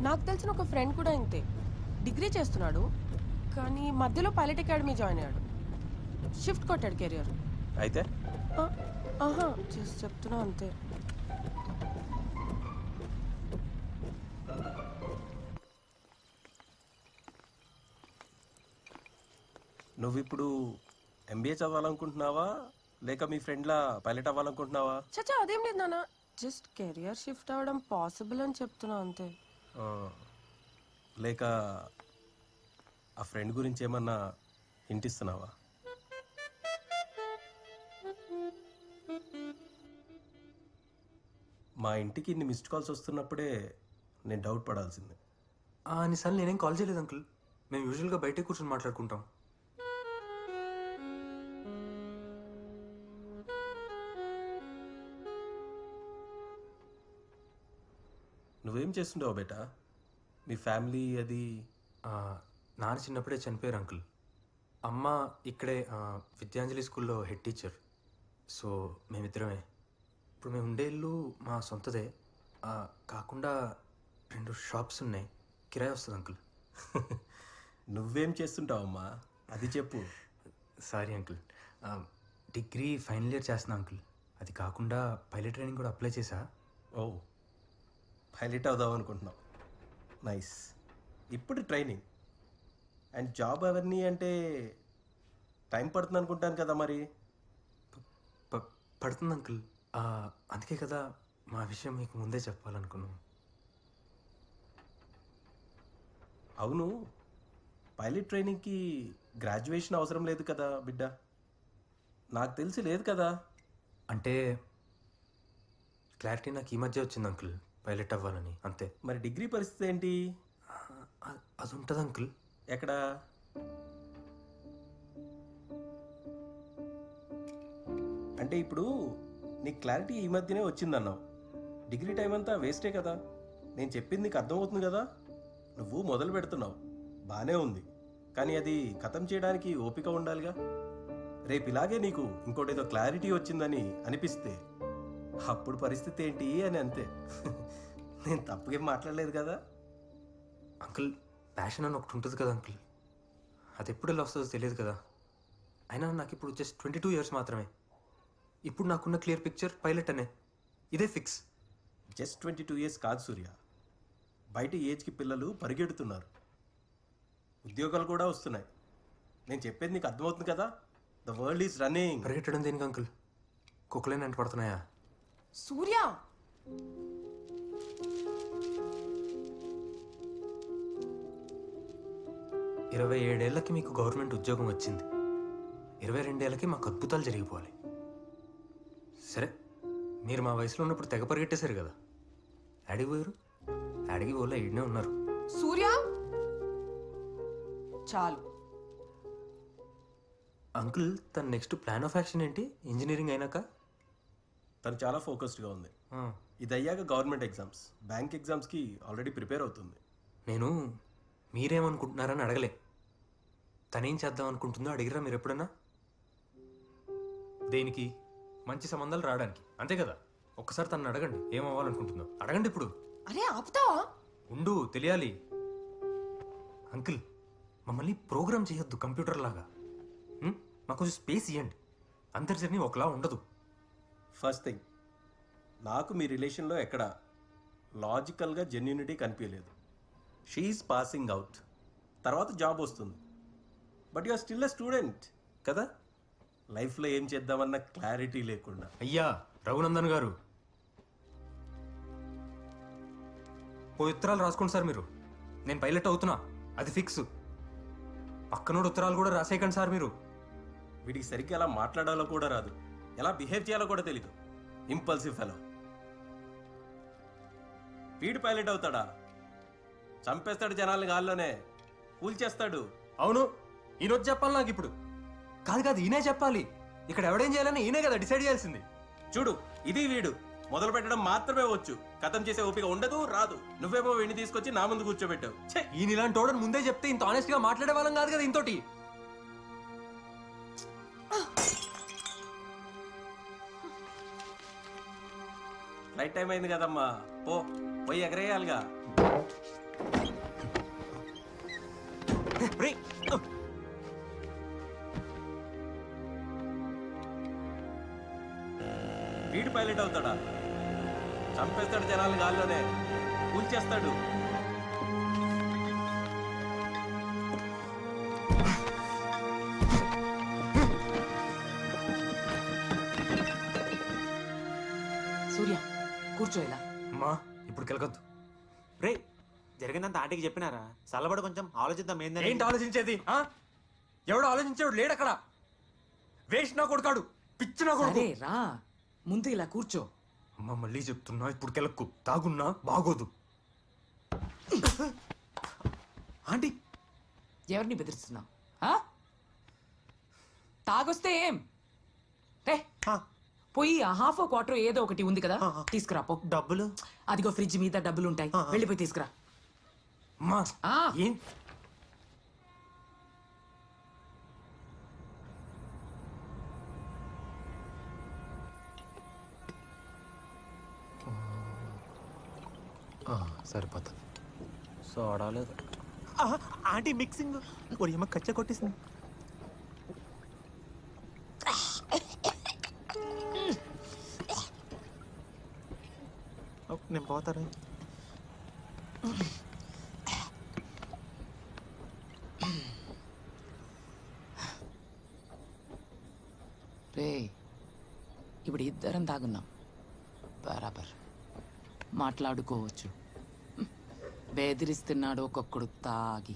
నాకు తెలిసిన ఒక ఫ్రెండ్ కూడా ఇంతే. డిగ్రీ చేస్తున్నాడు, కానీ మధ్యలో పైలట్ అకాడమీ జాయిన్ అయ్యాడు. షిఫ్ట్ కొట్టాడు కెరియర్. అయితే ఆహా, జస్ట్ చెప్తున్నా అంతే. నువ్వు ఇప్పుడు ఎంబీఏ చదవాలనుకుంటున్నావా, లేక మీ ఫ్రెండ్లా పైలట్ అవ్వాలనుకుంటున్నావా? చచ్చా, అదేం లేదు నాన్న. జస్ట్ కెరియర్ షిఫ్ట్ అవ్వడం పాసిబుల్ అని చెప్తున్నా అంతే. లేక ఆ ఫ్రెండ్ గురించి ఏమన్నా హింట్ ఇస్తున్నావా? మా ఇంటికి ఇన్ని మిస్డ్ కాల్స్ వస్తున్నప్పుడే నేను డౌట్ పడాల్సిందే. అన్నిసార్లు నేనేం కాల్ చేయలేదు అంకుల్. మేము యూజువల్గా బయటే కూర్చొని మాట్లాడుకుంటాం. నువ్వేం చేస్తుంటావు బేటా? మీ ఫ్యామిలీ అది? నాన్న చిన్నప్పుడే చనిపోయారు అంకుల్. అమ్మ ఇక్కడే విద్యాంజలి స్కూల్లో హెడ్ టీచర్. సో మేమిద్దరమే. ఇప్పుడు మేము ఉండే ఇల్లు మా సొంతదే. కాకుండా 2 షాప్స్ ఉన్నాయి, కిరాయి వస్తుంది అంకుల్. నువ్వేం చేస్తుంటావమ్మా, అది చెప్పు. Sorry uncle, degree final year చేస్తున్నా అంకుల్. అది కాకుండా పైలట్ ట్రైనింగ్ కూడా అప్లై చేశా. ఓ, పైలట్ అవుదాం అనుకుంటున్నావు. నైస్. ఇప్పుడు ట్రైనింగ్ అండ్ జాబ్ అవన్నీ అంటే టైం పడుతుంది అనుకుంటాను కదా. మరి పడుతుంది అంకుల్. అందుకే కదా మా విషయం మీకు ముందే చెప్పాలనుకున్నాం. అవును, పైలట్ ట్రైనింగ్కి గ్రాడ్యుయేషన్ అవసరం లేదు కదా బిడ్డ? నాకు తెలిసి లేదు కదా. అంటే క్లారిటీ నాకు ఈ మధ్య వచ్చింది అంకుల్, పైలట్ అవ్వాలని, అంతే. మరి డిగ్రీ పరిస్థితి ఏంటి? అది ఉంటుంది అంకుల్. ఎక్కడ? అంటే ఇప్పుడు నీకు క్లారిటీ ఈ మధ్యనే వచ్చిందన్నావు. డిగ్రీ టైం అంతా వేస్టే కదా. నేను చెప్పింది నీకు అర్థమవుతుంది కదా. నువ్వు మొదలు పెడుతున్నావు, బాగానే ఉంది. కానీ అది ఖతం చేయడానికి ఓపిక ఉండాలిగా. రేపు ఇలాగే నీకు ఇంకోటేదో క్లారిటీ వచ్చిందని అనిపిస్తే అప్పుడు పరిస్థితి ఏంటి అని అంతే. నేను తప్పుగేం మాట్లాడలేదు కదా అంకుల్. ప్యాషన్ అని ఒకటి ఉంటుంది కదా అంకుల్, అది ఎప్పుడు ఎలా వస్తుందో తెలియదు కదా. అయినా నాకు ఇప్పుడు జస్ట్ 22 years మాత్రమే. ఇప్పుడు నాకున్న క్లియర్ పిక్చర్ పైలట్ అనే, ఇదే ఫిక్స్. జస్ట్ 22 years కాదు సూర్య, బయట ఏజ్కి పిల్లలు పరిగెడుతున్నారు, ఉద్యోగాలు కూడా వస్తున్నాయి. నేను చెప్పేది నీకు అర్థమవుతుంది కదా. The world is running. పరిగెట్టడం దేనికి అంకుల్? కుక్కలేని అంట పడుతున్నాయా? సూర్య, 27 ఏళ్ళకి మీకు గవర్నమెంట్ ఉద్యోగం వచ్చింది, 22 ఏళ్ళకి మాకు అద్భుతాలు జరిగిపోవాలి. సరే, మీరు మా వయసులో ఉన్నప్పుడు తెగ పరిగెట్టేశారు కదా. అడిగి పోయారు, అడిగి పోలే, ఈడనే ఉన్నారు. సూర్య చాలు. అంకుల్, తన నెక్స్ట్ ప్లాన్ ఆఫ్ యాక్షన్ ఏంటి ఇంజనీరింగ్ అయినాక? తను చాలా ఫోకస్డ్గా ఉంది. ఇది అయ్యాక గవర్నమెంట్ ఎగ్జామ్స్, బ్యాంక్ ఎగ్జామ్స్కి ఆల్రెడీ ప్రిపేర్ అవుతుంది. నేను మీరేమనుకుంటున్నారని అడగలే, తనేం చేద్దాం అనుకుంటుందో అడిగిరా మీరు ఎప్పుడన్నా? దేనికి? మంచి సంబంధాలు రావడానికి, అంతే కదా. ఒక్కసారి తనని అడగండి ఏం అవ్వాలనుకుంటుందో. అడగండి ఇప్పుడు. అరే ఆపుతావా? ఉండు, తెలియాలి. అంకుల్, మమ్మల్ని ప్రోగ్రామ్ చేయొద్దు కంప్యూటర్ లాగా. మాకు కొంచెం స్పేస్ ఇవ్వండి. అందరి జర్నీ ఒకలా ఉండదు. ఫస్ట్ థింగ్, నాకు మీ రిలేషన్లో ఎక్కడ లాజికల్గా జెన్యూనిటీ కనిపించలేదు. షీఈస్ పాసింగ్ అవుట్, తర్వాత జాబ్ వస్తుంది. But you are still a student కదా. లైఫ్లో ఏం చేద్దామన్న క్లారిటీ లేకుండా. అయ్యా రఘునందన్ గారు, ఓ ఉత్తరాలు రాసుకోండి సార్ మీరు. నేను పైలట్ అవుతున్నా, అది ఫిక్స్. పక్కనోడు ఉత్తరాలు కూడా రాసేయకండి సార్ మీరు. వీడికి సరిగ్గా ఎలా మాట్లాడాలో కూడా రాదు, ఎలా బిహేవ్ చేయాలో కూడా తెలీదు. Impulsive fellow. వీడు పైలట్ అవుతాడా? చంపేస్తాడు జనాల్ని గాల్లోనే, కూల్చేస్తాడు. అవును, ఈయనొచ్చి చెప్పాలి నాకు ఇప్పుడు. కాదు కాదు, ఈయనే చెప్పాలి. ఇక్కడ ఎవడేం చేయాలని ఈయనే కదా డిసైడ్ చేయాల్సింది. చూడు, ఇది వీడు మొదలు పెట్టడం మాత్రమే వచ్చు, కథం చేసే ఓపిక ఉండదు, రాదు. నువ్వేమో వీడిని తీసుకొచ్చి నా ముందు కూర్చోబెట్టావు. ఈయన ఇలాంటి వాడని ముందే చెప్తే ఇంత ఆనెస్ట్ గా మాట్లాడే వాళ్ళం కాదు కదా ఇంతోటి. ఫ్లైట్ టైం అయింది కదమ్మా, పోయి ఎగరేయాలిగా. వీడు పైలట్ అవుతాడా? చంపేస్తాడు జనాలు గాల్లోనే, కూల్చేస్తాడు. సూర్య కూర్చో ఇలా. అమ్మా ఇప్పుడు కెలకొద్దు. రే, జరిగిందంత ఆంటీకి చెప్పినారా? చల్లబడి కొంచెం ఆలోచిద్దాం. ఏంటి ఆలోచించేది? ఎవడు ఆలోచించేవాడు లేడు అక్కడ. వేస్ట్ నా కొడుకాడు, పిచ్చి నా కొడుకు. సరే రా, ముందు ఇలా కూర్చో. అమ్మ మళ్ళీ చెప్తున్నా, ఇప్పుడు కెలక్కు. తాగున్నా బాగోదు. ఆంటీ ఎవరిని బెదిరిస్తున్నావు? తాగొస్తే ఏం రే, పోయి ఆ హాఫ్ క్వార్టర్ ఏదో ఒకటి ఉంది కదా, తీసుకురా పో. డబ్బులు అదిగో ఫ్రిడ్జ్ మీద డబ్బులు ఉంటాయి, వెళ్ళిపోయి తీసుకురా. అమ్మా ఏం సరిపోతుంది. సోడాలేదు. ఆంటీ మిక్సింగ్ ఒరియమ్మ కచ్చ కొట్టేసింది. నేను పోతారా? రే, ఇప్పుడు ఇద్దరం తాగున్నాం, బరాబర్ మాట్లాడుకోవచ్చు. బెదిరిస్తున్నాడు ఒక్కొక్కడు తాగి.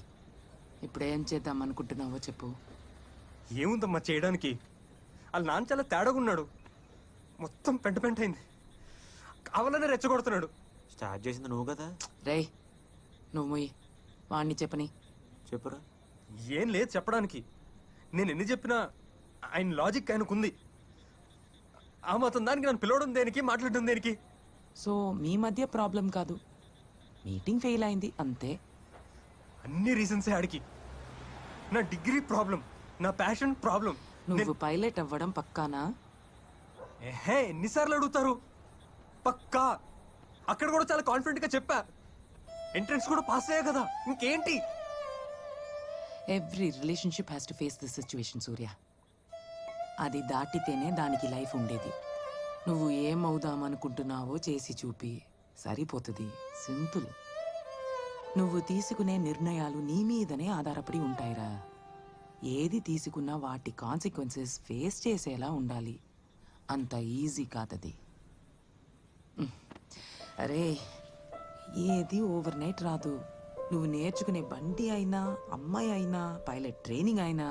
ఇప్పుడు ఏం చేద్దాం అనుకుంటున్నావో చెప్పు. ఏముందమ్మా చేయడానికి? వాళ్ళ నాన్న చాలా తేడాగున్నాడు, మొత్తం పెంట పెంట అయింది. కావాలనే రెచ్చగొడుతున్నాడు. స్టార్ట్ చేసింది నువ్వు కదా. రే నువ్వు వాణ్ణి చెప్పని. చెప్పురా. ఏం లేదు చెప్పడానికి. నేను ఎన్ని చెప్పినా ఆయన లాజిక్ ఆయనకుంది. ఆ మాత్రం దానికి నన్ను పిలవడం దేనికి, మాట్లాడడం దేనికి? సో మీ మధ్య ప్రాబ్లం కాదు, మీటింగ్ ఫెయిల్ అయింది అంతే. అన్ని రీజన్సే ఆడికి. నా డిగ్రీ ప్రాబ్లం, నా ప్యాషన్ ప్రాబ్లం. నువ్వు పైలట్ అవ్వడం పక్కానా? ఏహే, ఎన్నిసార్లు అడుగుతారు? పక్కా. అక్కడ కూడా చాలా కాన్ఫిడెంట్ గా చెప్పా. ఎంట్రన్స్ కూడా పాస్ అయ్యా కదా, ఇంకేంటి? Every relationship has to face this situation Surya. అది దాటితేనే దానికి లైఫ్ ఉండేది. నువ్వు ఏమవుదామనుకుంటున్నావో చేసి చూపి సరిపోతుంది. సింపుల్. నువ్వు తీసుకునే నిర్ణయాలు నీ మీదనే ఆధారపడి ఉంటాయిరా. ఏది తీసుకున్నా వాటి కాన్సిక్వెన్సెస్ ఫేస్ చేసేలా ఉండాలి. అంత ఈజీ కాదది. అరే, ఏది ఓవర్ నైట్ రాదు. నువ్వు నేర్చుకునే బండి అయినా, అమ్మాయి అయినా, పైలట్ ట్రైనింగ్ అయినా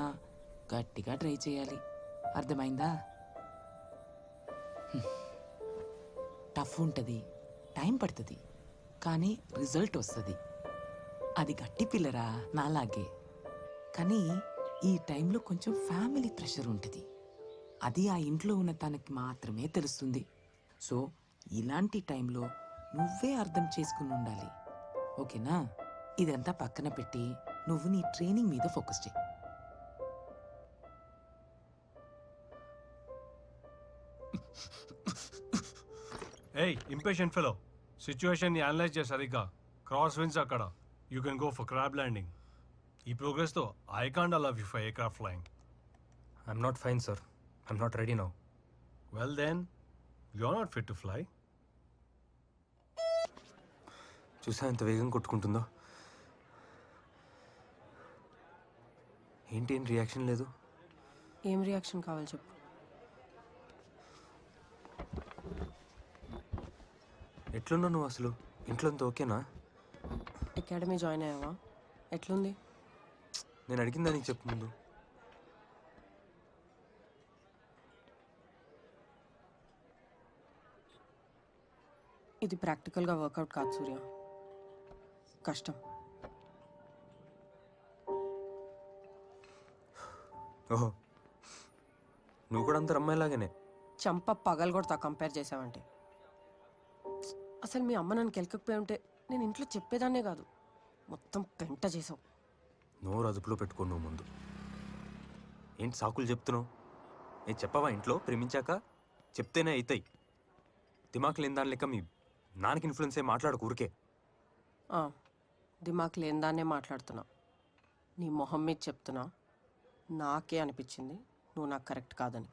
గట్టిగా ట్రై చేయాలి. అర్థమైందా? టఫ్ ఉంటుంది, టైం పడుతుంది, కానీ రిజల్ట్ వస్తుంది. అది గట్టి పిల్లరా నాలాగే. కానీ ఈ టైంలో కొంచెం ఫ్యామిలీ ప్రెషర్ ఉంటుంది. అది ఆ ఇంట్లో ఉన్న తనకి మాత్రమే తెలుస్తుంది. సో ఇలాంటి టైంలో నువ్వే అర్థం చేసుకుని ఉండాలి, ఓకేనా? ఇదంతా పక్కన పెట్టి నువ్వు నీ ట్రైనింగ్ మీద ఫోకస్ చేయి. ఏయ్ ఇంపేషెంట్ ఫెలో, సిచ్యువేషన్ని అనలైజ్ చేసి సరిగ్గా క్రాస్ విన్స్ అక్కడ you can go for crab landing. ఈ ప్రోగ్రెస్తో I can't allow you for aircraft flying. I'm not fine sir, I'm not ready now. Well then you are not fit to fly. చూసా ఎంత వేగం కొట్టుకుంటుందో. ఏంటి ఏం reaction లేదు? ఏం రియాక్షన్ కావాలి చెప్పు. ఎట్లున్నావు నువ్వు అసలు? ఇంట్లో అంతా ఓకేనా? అకాడమీ జాయిన్ అయ్యావా? ఎట్లుంది? నేను అడిగిందా నీకు చెప్పు ముందు. ఇది ప్రాక్టికల్గా వర్కౌట్ కాదు సూర్య, కష్టం. ఓహో, నువ్వు కూడా అంత అమ్మాయిలాగానే. చంప పగలు కొడతా కంపేర్ చేసావంటే. అసలు మీ అమ్మ నన్ను కెలకపోయి ఉంటే నేను ఇంట్లో చెప్పేదాన్నే కాదు, మొత్తం పెంట చేసావు. నోరు అదుపులో పెట్టుకో నువ్వు ముందు. ఏంటి సాకులు చెప్తున్నావు? నేను చెప్పవా ఇంట్లో ప్రేమించాక? చెప్తేనే అవుతాయి. దిమాక్ లేని దాని లెక్క మీ నాన్నకి ఇన్ఫ్లుయెన్స్ అయ్యి మాట్లాడకు ఊరికే. దిమాక్ లేని దాన్నే మాట్లాడుతున్నా. నీ మొహం మీద చెప్తున్నా, నాకే అనిపించింది నువ్వు నాకు కరెక్ట్ కాదని.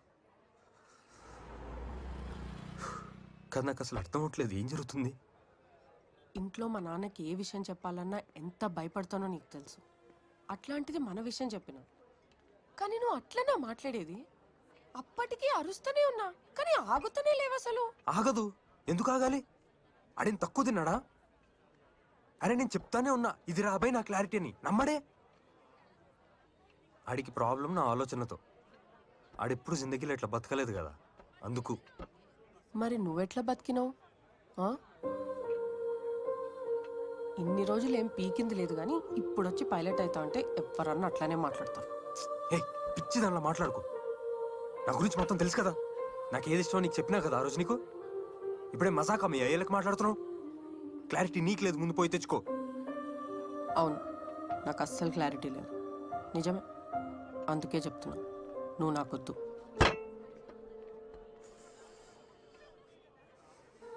కానీ నాకు అసలు అర్థం అవట్లేదు ఏం జరుగుతుంది. ఇంట్లో మా నాన్నకి ఏ విషయం చెప్పాలన్నా ఎంత భయపడతానో నీకు తెలుసు. అట్లాంటిది మన విషయం చెప్పినా కానీ నువ్వు అట్లనే మాట్లాడేది. అప్పటికీ అరుస్తూనే ఉన్నా కానీ ఆగుతూనే లేవు అసలు. ఆగదు, ఎందుకు ఆగాలి? ఆడేం తక్కువ తిన్నాడా? అరే నేను చెప్తానే ఉన్నా ఇది రాబాయి నా క్లారిటీ అని, నమ్మడే. ఆడికి ప్రాబ్లం నా ఆలోచనతో. ఆడెప్పుడు జిందగీలో ఇట్లా బతకలేదు కదా, అందుకు. మరి నువ్వెట్లా బతికినావు? ఇన్ని రోజులు ఏం పీకింది లేదు కానీ ఇప్పుడు వచ్చి పైలట్ అవుతా అంటే ఎవరన్నా అట్లానే మాట్లాడతారు. పిచ్చి దానిలో మాట్లాడుకో. నా గురించి మొత్తం తెలుసు కదా, నాకు ఏది ఇష్టమో నీకు చెప్పినా కదా ఆ రోజు నీకు. ఇప్పుడే మజాకా మీ అయ్యేళ్ళకి మాట్లాడుతున్నావు. క్లారిటీ నీకు లేదు, ముందు పోయి తెచ్చుకో. అవును, నాకు అస్సలు క్లారిటీ లేదు, నిజమే. అందుకే చెప్తున్నా, నువ్వు నాకొద్దు.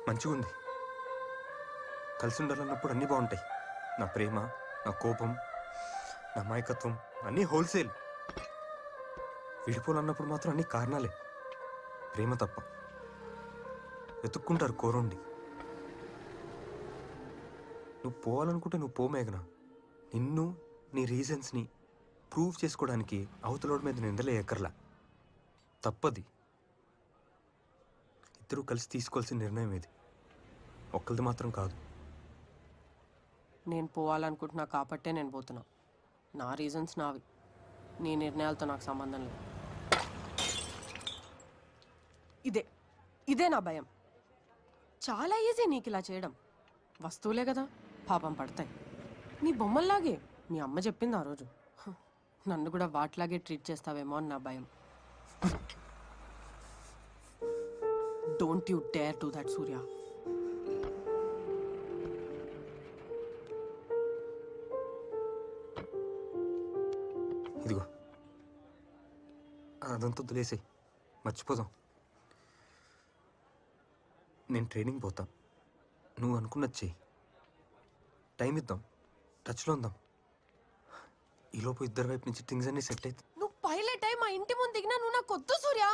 మంచిగా ఉంది. కలిసి ఉండాలన్నప్పుడు అన్నీ బాగుంటాయి. నా ప్రేమ, నా కోపం, నా అమాయకత్వం అన్నీ హోల్సేల్. విడిపోవాలన్నప్పుడు మాత్రం అన్ని కారణాలే, ప్రేమ తప్ప. వెతుక్కుంటారు కోరుండి. నువ్వు పోవాలనుకుంటే నువ్వు పో మేఘన. నిన్ను నీ రీజన్స్ని ప్రూవ్ చేసుకోవడానికి అవతలోడి మీద నిందలే ఎక్కర్లా. తప్పది. ఇద్దరూ కలిసి తీసుకోవాల్సిన నిర్ణయం ఇది, ఒక్కరిది మాత్రం కాదు. నేను పోవాలనుకుంటున్నా కాబట్టే నేను పోతున్నా. నా రీజన్స్ నావి, నీ నిర్ణయాలతో నాకు సంబంధం లేదు. ఇదే నా భయం. చాలా ఈజీ నీకు ఇలా చేయడం. వస్తువులే కదా, పాపం పడతాయి. నీ బొమ్మల్లాగే మీ అమ్మ చెప్పింది ఆ రోజు. నన్ను కూడా వాటిలాగే ట్రీట్ చేస్తావేమో అని నా భయం. Don't you dare do that Surya. ఇదిగో అదంతా వదిలేసాయి, మర్చిపోదాం. నేను ట్రైనింగ్ పోతా, నువ్వు అనుకున్నది చెయ్యి. టైం ఇద్దాం, టచ్లో ఉందాం. ఈలోపు ఇద్దరు వైపు నుంచి థింగ్స్ అన్నీ సెట్ అయితే. నువ్వు పైలట్ అయి మా ఇంటి ముందు దిగినా నువ్వు నాకు వద్దు సూర్య.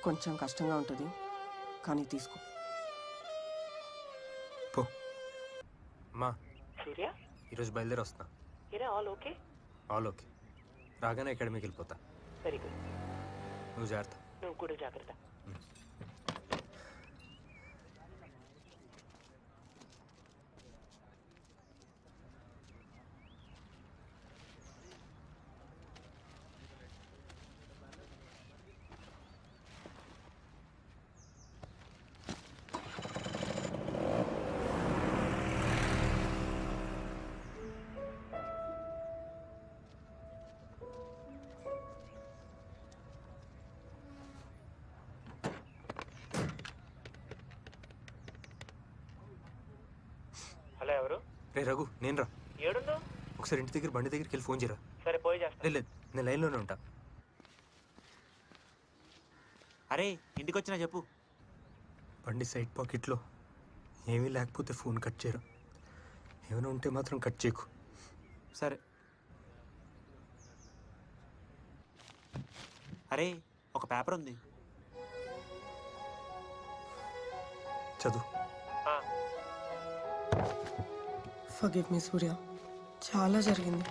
కొంచెం కష్టంగా ఉంటుంది కానీ తీసుకో. పో అమ్మా. సూర్య, ఈరోజు బయలుదేరి వస్తున్నా. All okay? All okay. రాగానే అకాడమీకి వెళ్ళిపోతా. Very good. నువ్వు జాగ్రత్త. నువ్వు కూడా జాగ్రత్త. రే రఘు నేను రా ఏడుండు? ఒకసారి ఇంటి దగ్గర బండి దగ్గరికి వెళ్ళి ఫోన్ చేయరా. సరే పోయి చేస్తా. లేదు నేను లైన్లోనే ఉంటా. అరే ఇంటికి వచ్చినా చెప్పు. బండి సైడ్ పాకెట్లో ఏమీ లేకపోతే ఫోన్ కట్ చేయరా. ఏమైనా ఉంటే మాత్రం కట్ చేయకు. సరే. అరే ఒక పేపర్ ఉంది, చదువు. ఫర్గివ్ మీ సూర్య, చాలా జరిగింది.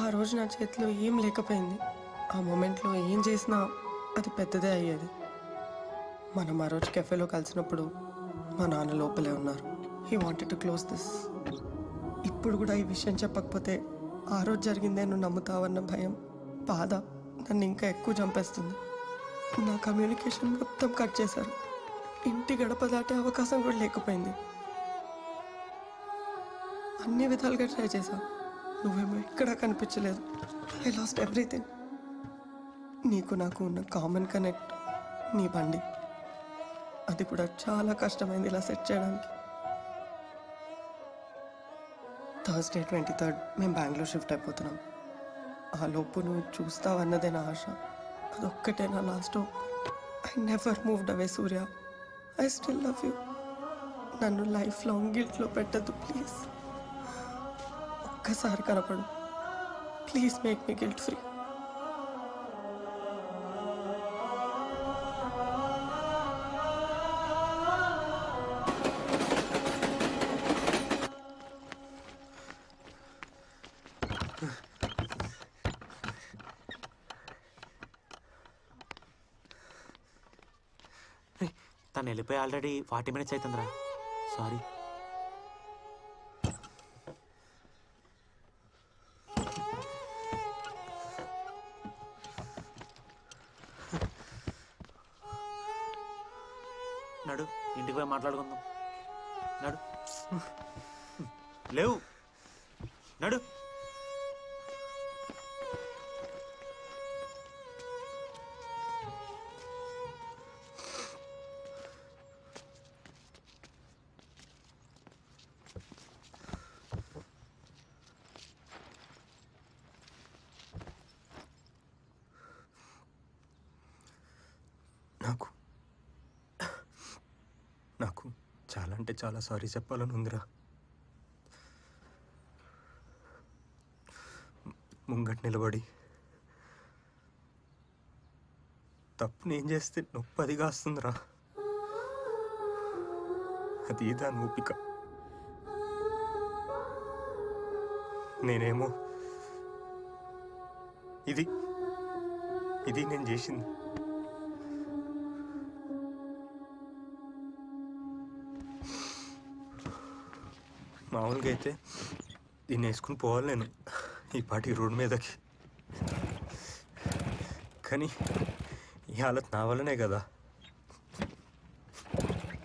ఆ రోజు నా చేతిలో ఏం లేకపోయింది. ఆ మూమెంట్లో ఏం చేసినా అది పెద్దదే అయ్యేది. మనం ఆ రోజు కెఫేలో కలిసినప్పుడు మా నాన్న లోపలే ఉన్నారు. He wanted to close this. ఇప్పుడు కూడా ఈ విషయం చెప్పకపోతే ఆ రోజు జరిగిందే నువ్వు నమ్ముతావన్న భయం, బాధ నన్ను ఇంకా ఎక్కువ చంపేస్తుంది. నా కమ్యూనికేషన్ మొత్తం కట్ చేశారు. ఇంటి గడప దాటే అవకాశం కూడా లేకపోయింది. అన్ని విధాలుగా ట్రై చేశా, నువ్వేమో ఎక్కడా కనిపించలేదు. I lost everything. నీకు నాకు ఉన్న కామన్ కనెక్ట్ నీ బండి, అది కూడా చాలా కష్టమైంది ఇలా సెట్ చేయడానికి. థర్స్డే 23rd మేము బెంగళూరు షిఫ్ట్ అయిపోతున్నాం. ఆ లోపు నువ్వు చూస్తావన్నదే నా ఆశ. అదొక్కటే నా last hope. I never moved away Surya. I still love you. నన్ను లైఫ్ లాంగ్ గిల్ట్లో పెట్టద్దు ప్లీజ్. ఒక్కసారి కనపడు please. Make me guilt free. తను వెళ్ళిపోయి ఆల్రెడీ 40 minutes అవుతుందిరా. సారీ. నడు ఇంటికి పోయి మాట్లాడుకుందాం. నడు లేవు, నడు. నాకు చాలా అంటే చాలా సారీ చెప్పాలని ఉందిరా. ముంగట్ నిలబడి తప్పు నేను చేస్తే నొప్పి అది కాస్తుందిరా. అది దాని ఓపిక. నేనేమో ఇది నేను చేసింది. మామూలుగా అయితే దీన్ని వేసుకుని పోవాలి నేను ఈ పాటి రోడ్ మీదకి. కానీ ఈ హాలత్ నా వల్లనే కదా.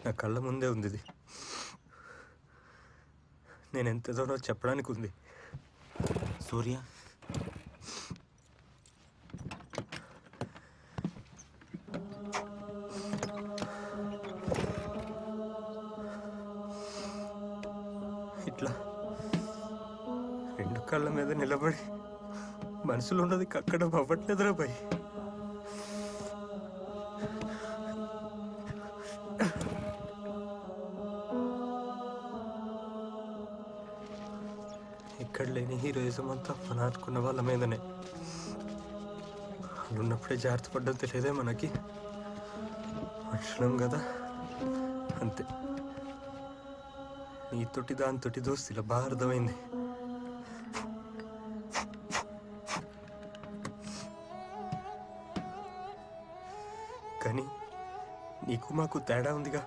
నా కళ్ళ ముందే ఉంది ఇది. నేను ఎంత దూరం చెప్పడానికి ఉంది. సూర్య ఇట్లా రెండు కళ్ళ మీద నిలబడి మనసులో ఉన్నది కక్కడం అవ్వట్లేదురా భయ్. ఇక్కడ లేని హీరోయిజం అంతా మన అనుకున్న వాళ్ళ మీదనే. వాళ్ళు ఉన్నప్పుడే జాగ్రత్త పడ్డం తెలియదే మనకి. మనుషులం కదా అంతే. నీతోటి దాంతోటి దోస్తిలా బాగా అర్థమైంది. కానీ నీకు మాకు తేడా ఉందిగా.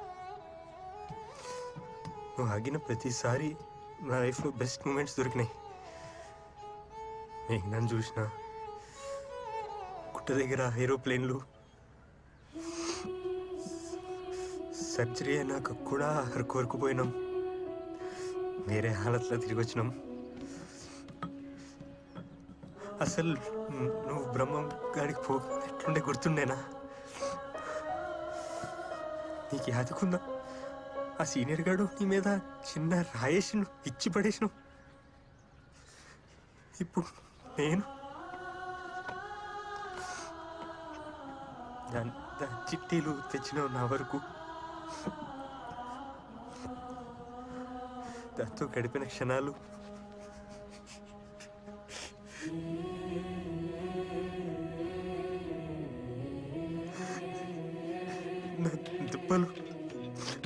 నువ్వు ఆగిన ప్రతిసారి నా లైఫ్లో బెస్ట్ మూమెంట్స్ దొరికినాయి. మేఘనాన్ని చూసిన గుట్ట దగ్గర ఏరోప్లేన్లు, సర్జరీ అయినాక కూడా కోరుకుపోయినాం. వేరే హాలత్లో తిరిగి వచ్చినాం. అసలు నువ్వు బ్రహ్మం గాడికి పో ఎట్లుండే గుర్తుండేనా? నీకు యాదకుందా ఆ సీనియర్ గాడు నీ మీద చిన్న రాయేషను ఇచ్చి పడేసిన. ఇప్పుడు నేను దాని చిట్టీలు తెచ్చిన నా వరకు దాంతో గడిపిన క్షణాలు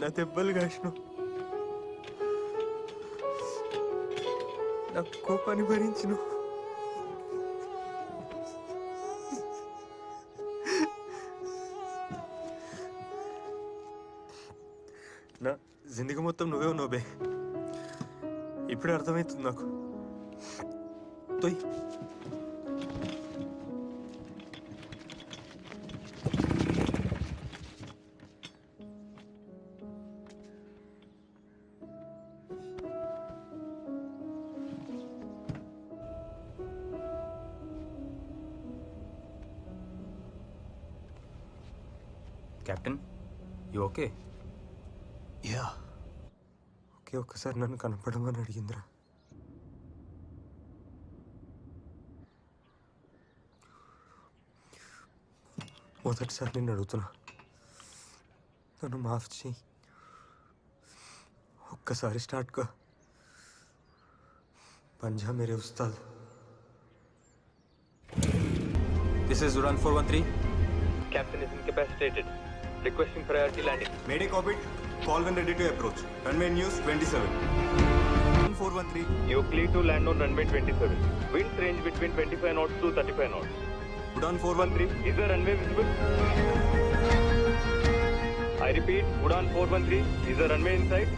నా దెబ్బలు కాసిన నా కోపాన్ని భరించిన నా జిందగీ మొత్తం నువ్వే ఉన్నావు బే. ఇప్పుడే అర్థమవుతుంది నాకు. తొయ్ captain, you okay? Yeah. Okay, ఒక్కసారి నన్ను కనపడమని అడిగిందిరా. మొదటిసారి నిన్ను అడుగుతున్నా, నన్ను మాఫ్ చేయి. ఒక్కసారి స్టార్ట్గా పంజా మేరే Ustaad. This is Udan 413. Captain is incapacitated. Requesting priority landing. Mayday copied. Call when ready to approach. Runway News 27. 413. You clear to land on runway 27. Winds range between 25 knots to 35 knots. Udan 413. Is the runway visible? I repeat, Udan 413. Is the runway in sight?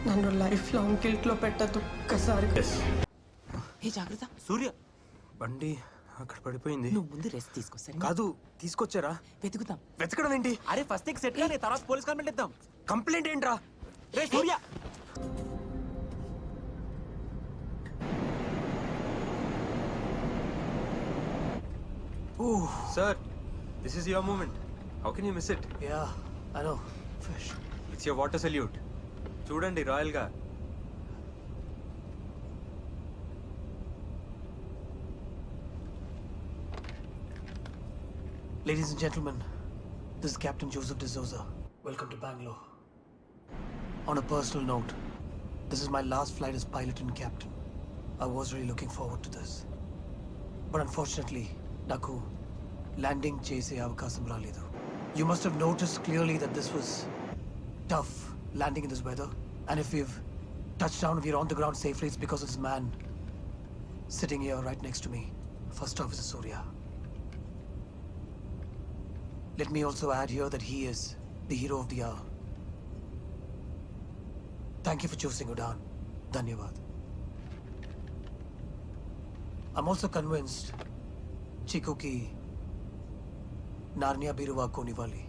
నన్ను life long గిల్ట్లో పెట్టద్దు ఒక్కసారి. ఏ జాగ్రత్త. సూర్య, బండి అక్కడ పడిపోయింది. నువ్వు ముందు రెస్ట్ తీసుకో సరే? కాదు, తీసుకొచ్చారా? వెతుకుతాం. వెతకడం ఏంటి? అరే ఫస్ట్ థింగ్ సెట్ కానీ తర్వాత పోలీస్ కంప్లైంట్ ఇద్దాం. కంప్లైంట్ ఏంట్రా? రే సూర్య, Oh, sir, this is your moment. How can you miss it? Yeah, I know. Fish. It's your water salute. చూడండి రాయల్గా. Ladies and gentlemen, this is Captain Joseph D'Souza. Welcome to Bangalore. On a personal note, this is my last flight as pilot and captain. I was really looking forward to this. But unfortunately, Naku, landing chase avakasam raledu. You must have noticed clearly that this was tough landing in this weather. And if we've touched down, we're on the ground safely, it's because of this man sitting here right next to me, First Officer Surya. Let me also add here that he is the hero of the hour. Thank you for choosing Udan. Dhanyavad. I'm also convinced Chiku ki Narnia Biruva koni wali.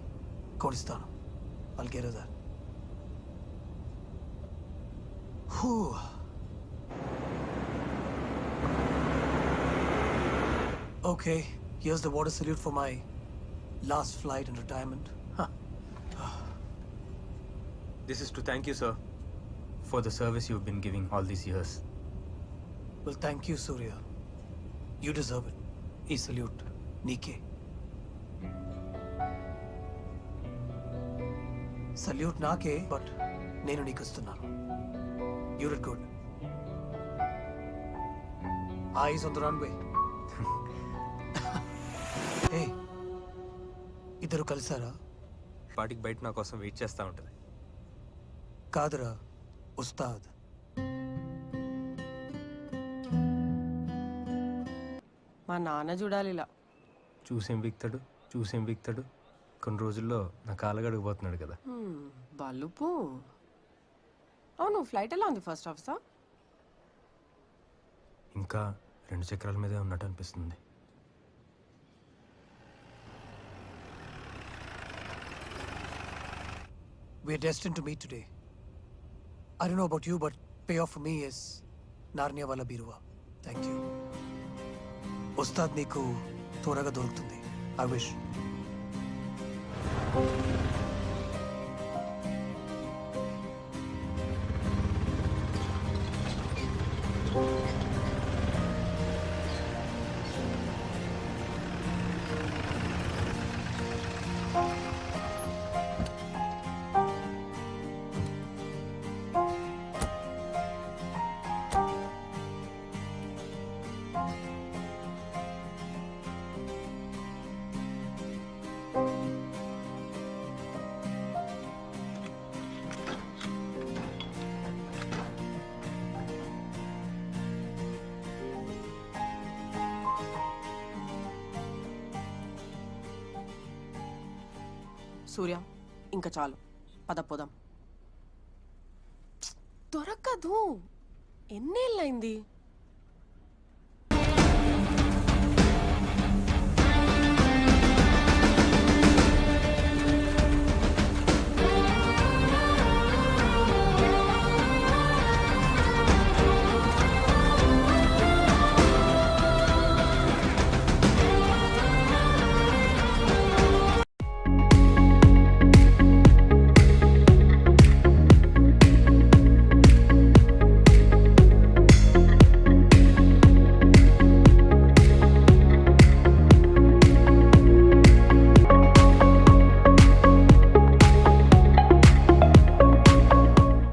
Konistanu. I'll get her that. Whew. Okay, here's the water salute for my last flight and retirement. Huh. This is to thank you, sir, for the service you've been giving all these years. Well, thank you, Surya. You deserve it. E salute. Nike. Salute nake, but nenu nikusthunnanu. You did good. Eyes on the runway. Hey. ఇద్దరు కలిసారా? పాటికి బయట నా కోసం wait చేస్తూ ఉంటుంది. కాదురా, ఉస్తాద్. మా నాన్న చూడాలి ఇలా. చూసేం బిక్తాడు. కొన్ని రోజుల్లో నా కాలగడిగిపోతున్నాడు కదా. బలుపు. అవును, ఫ్లైట్ ఎలా ఉంది ఫస్ట్ ఆఫీసర్? ఇంకా 2 చక్రాల మీదే ఉన్నట్టు అనిపిస్తుంది. We're destined to meet today. I don't know about you, but payoff for me is Narnia wala Biruva. Thank you. Ustad నీకు త్వరగా దొరుకుతుంది. I wish. సూర్య ఇంకా చాలు, పద పోదాం. దొరకదు, ఎన్నేళ్ళైంది.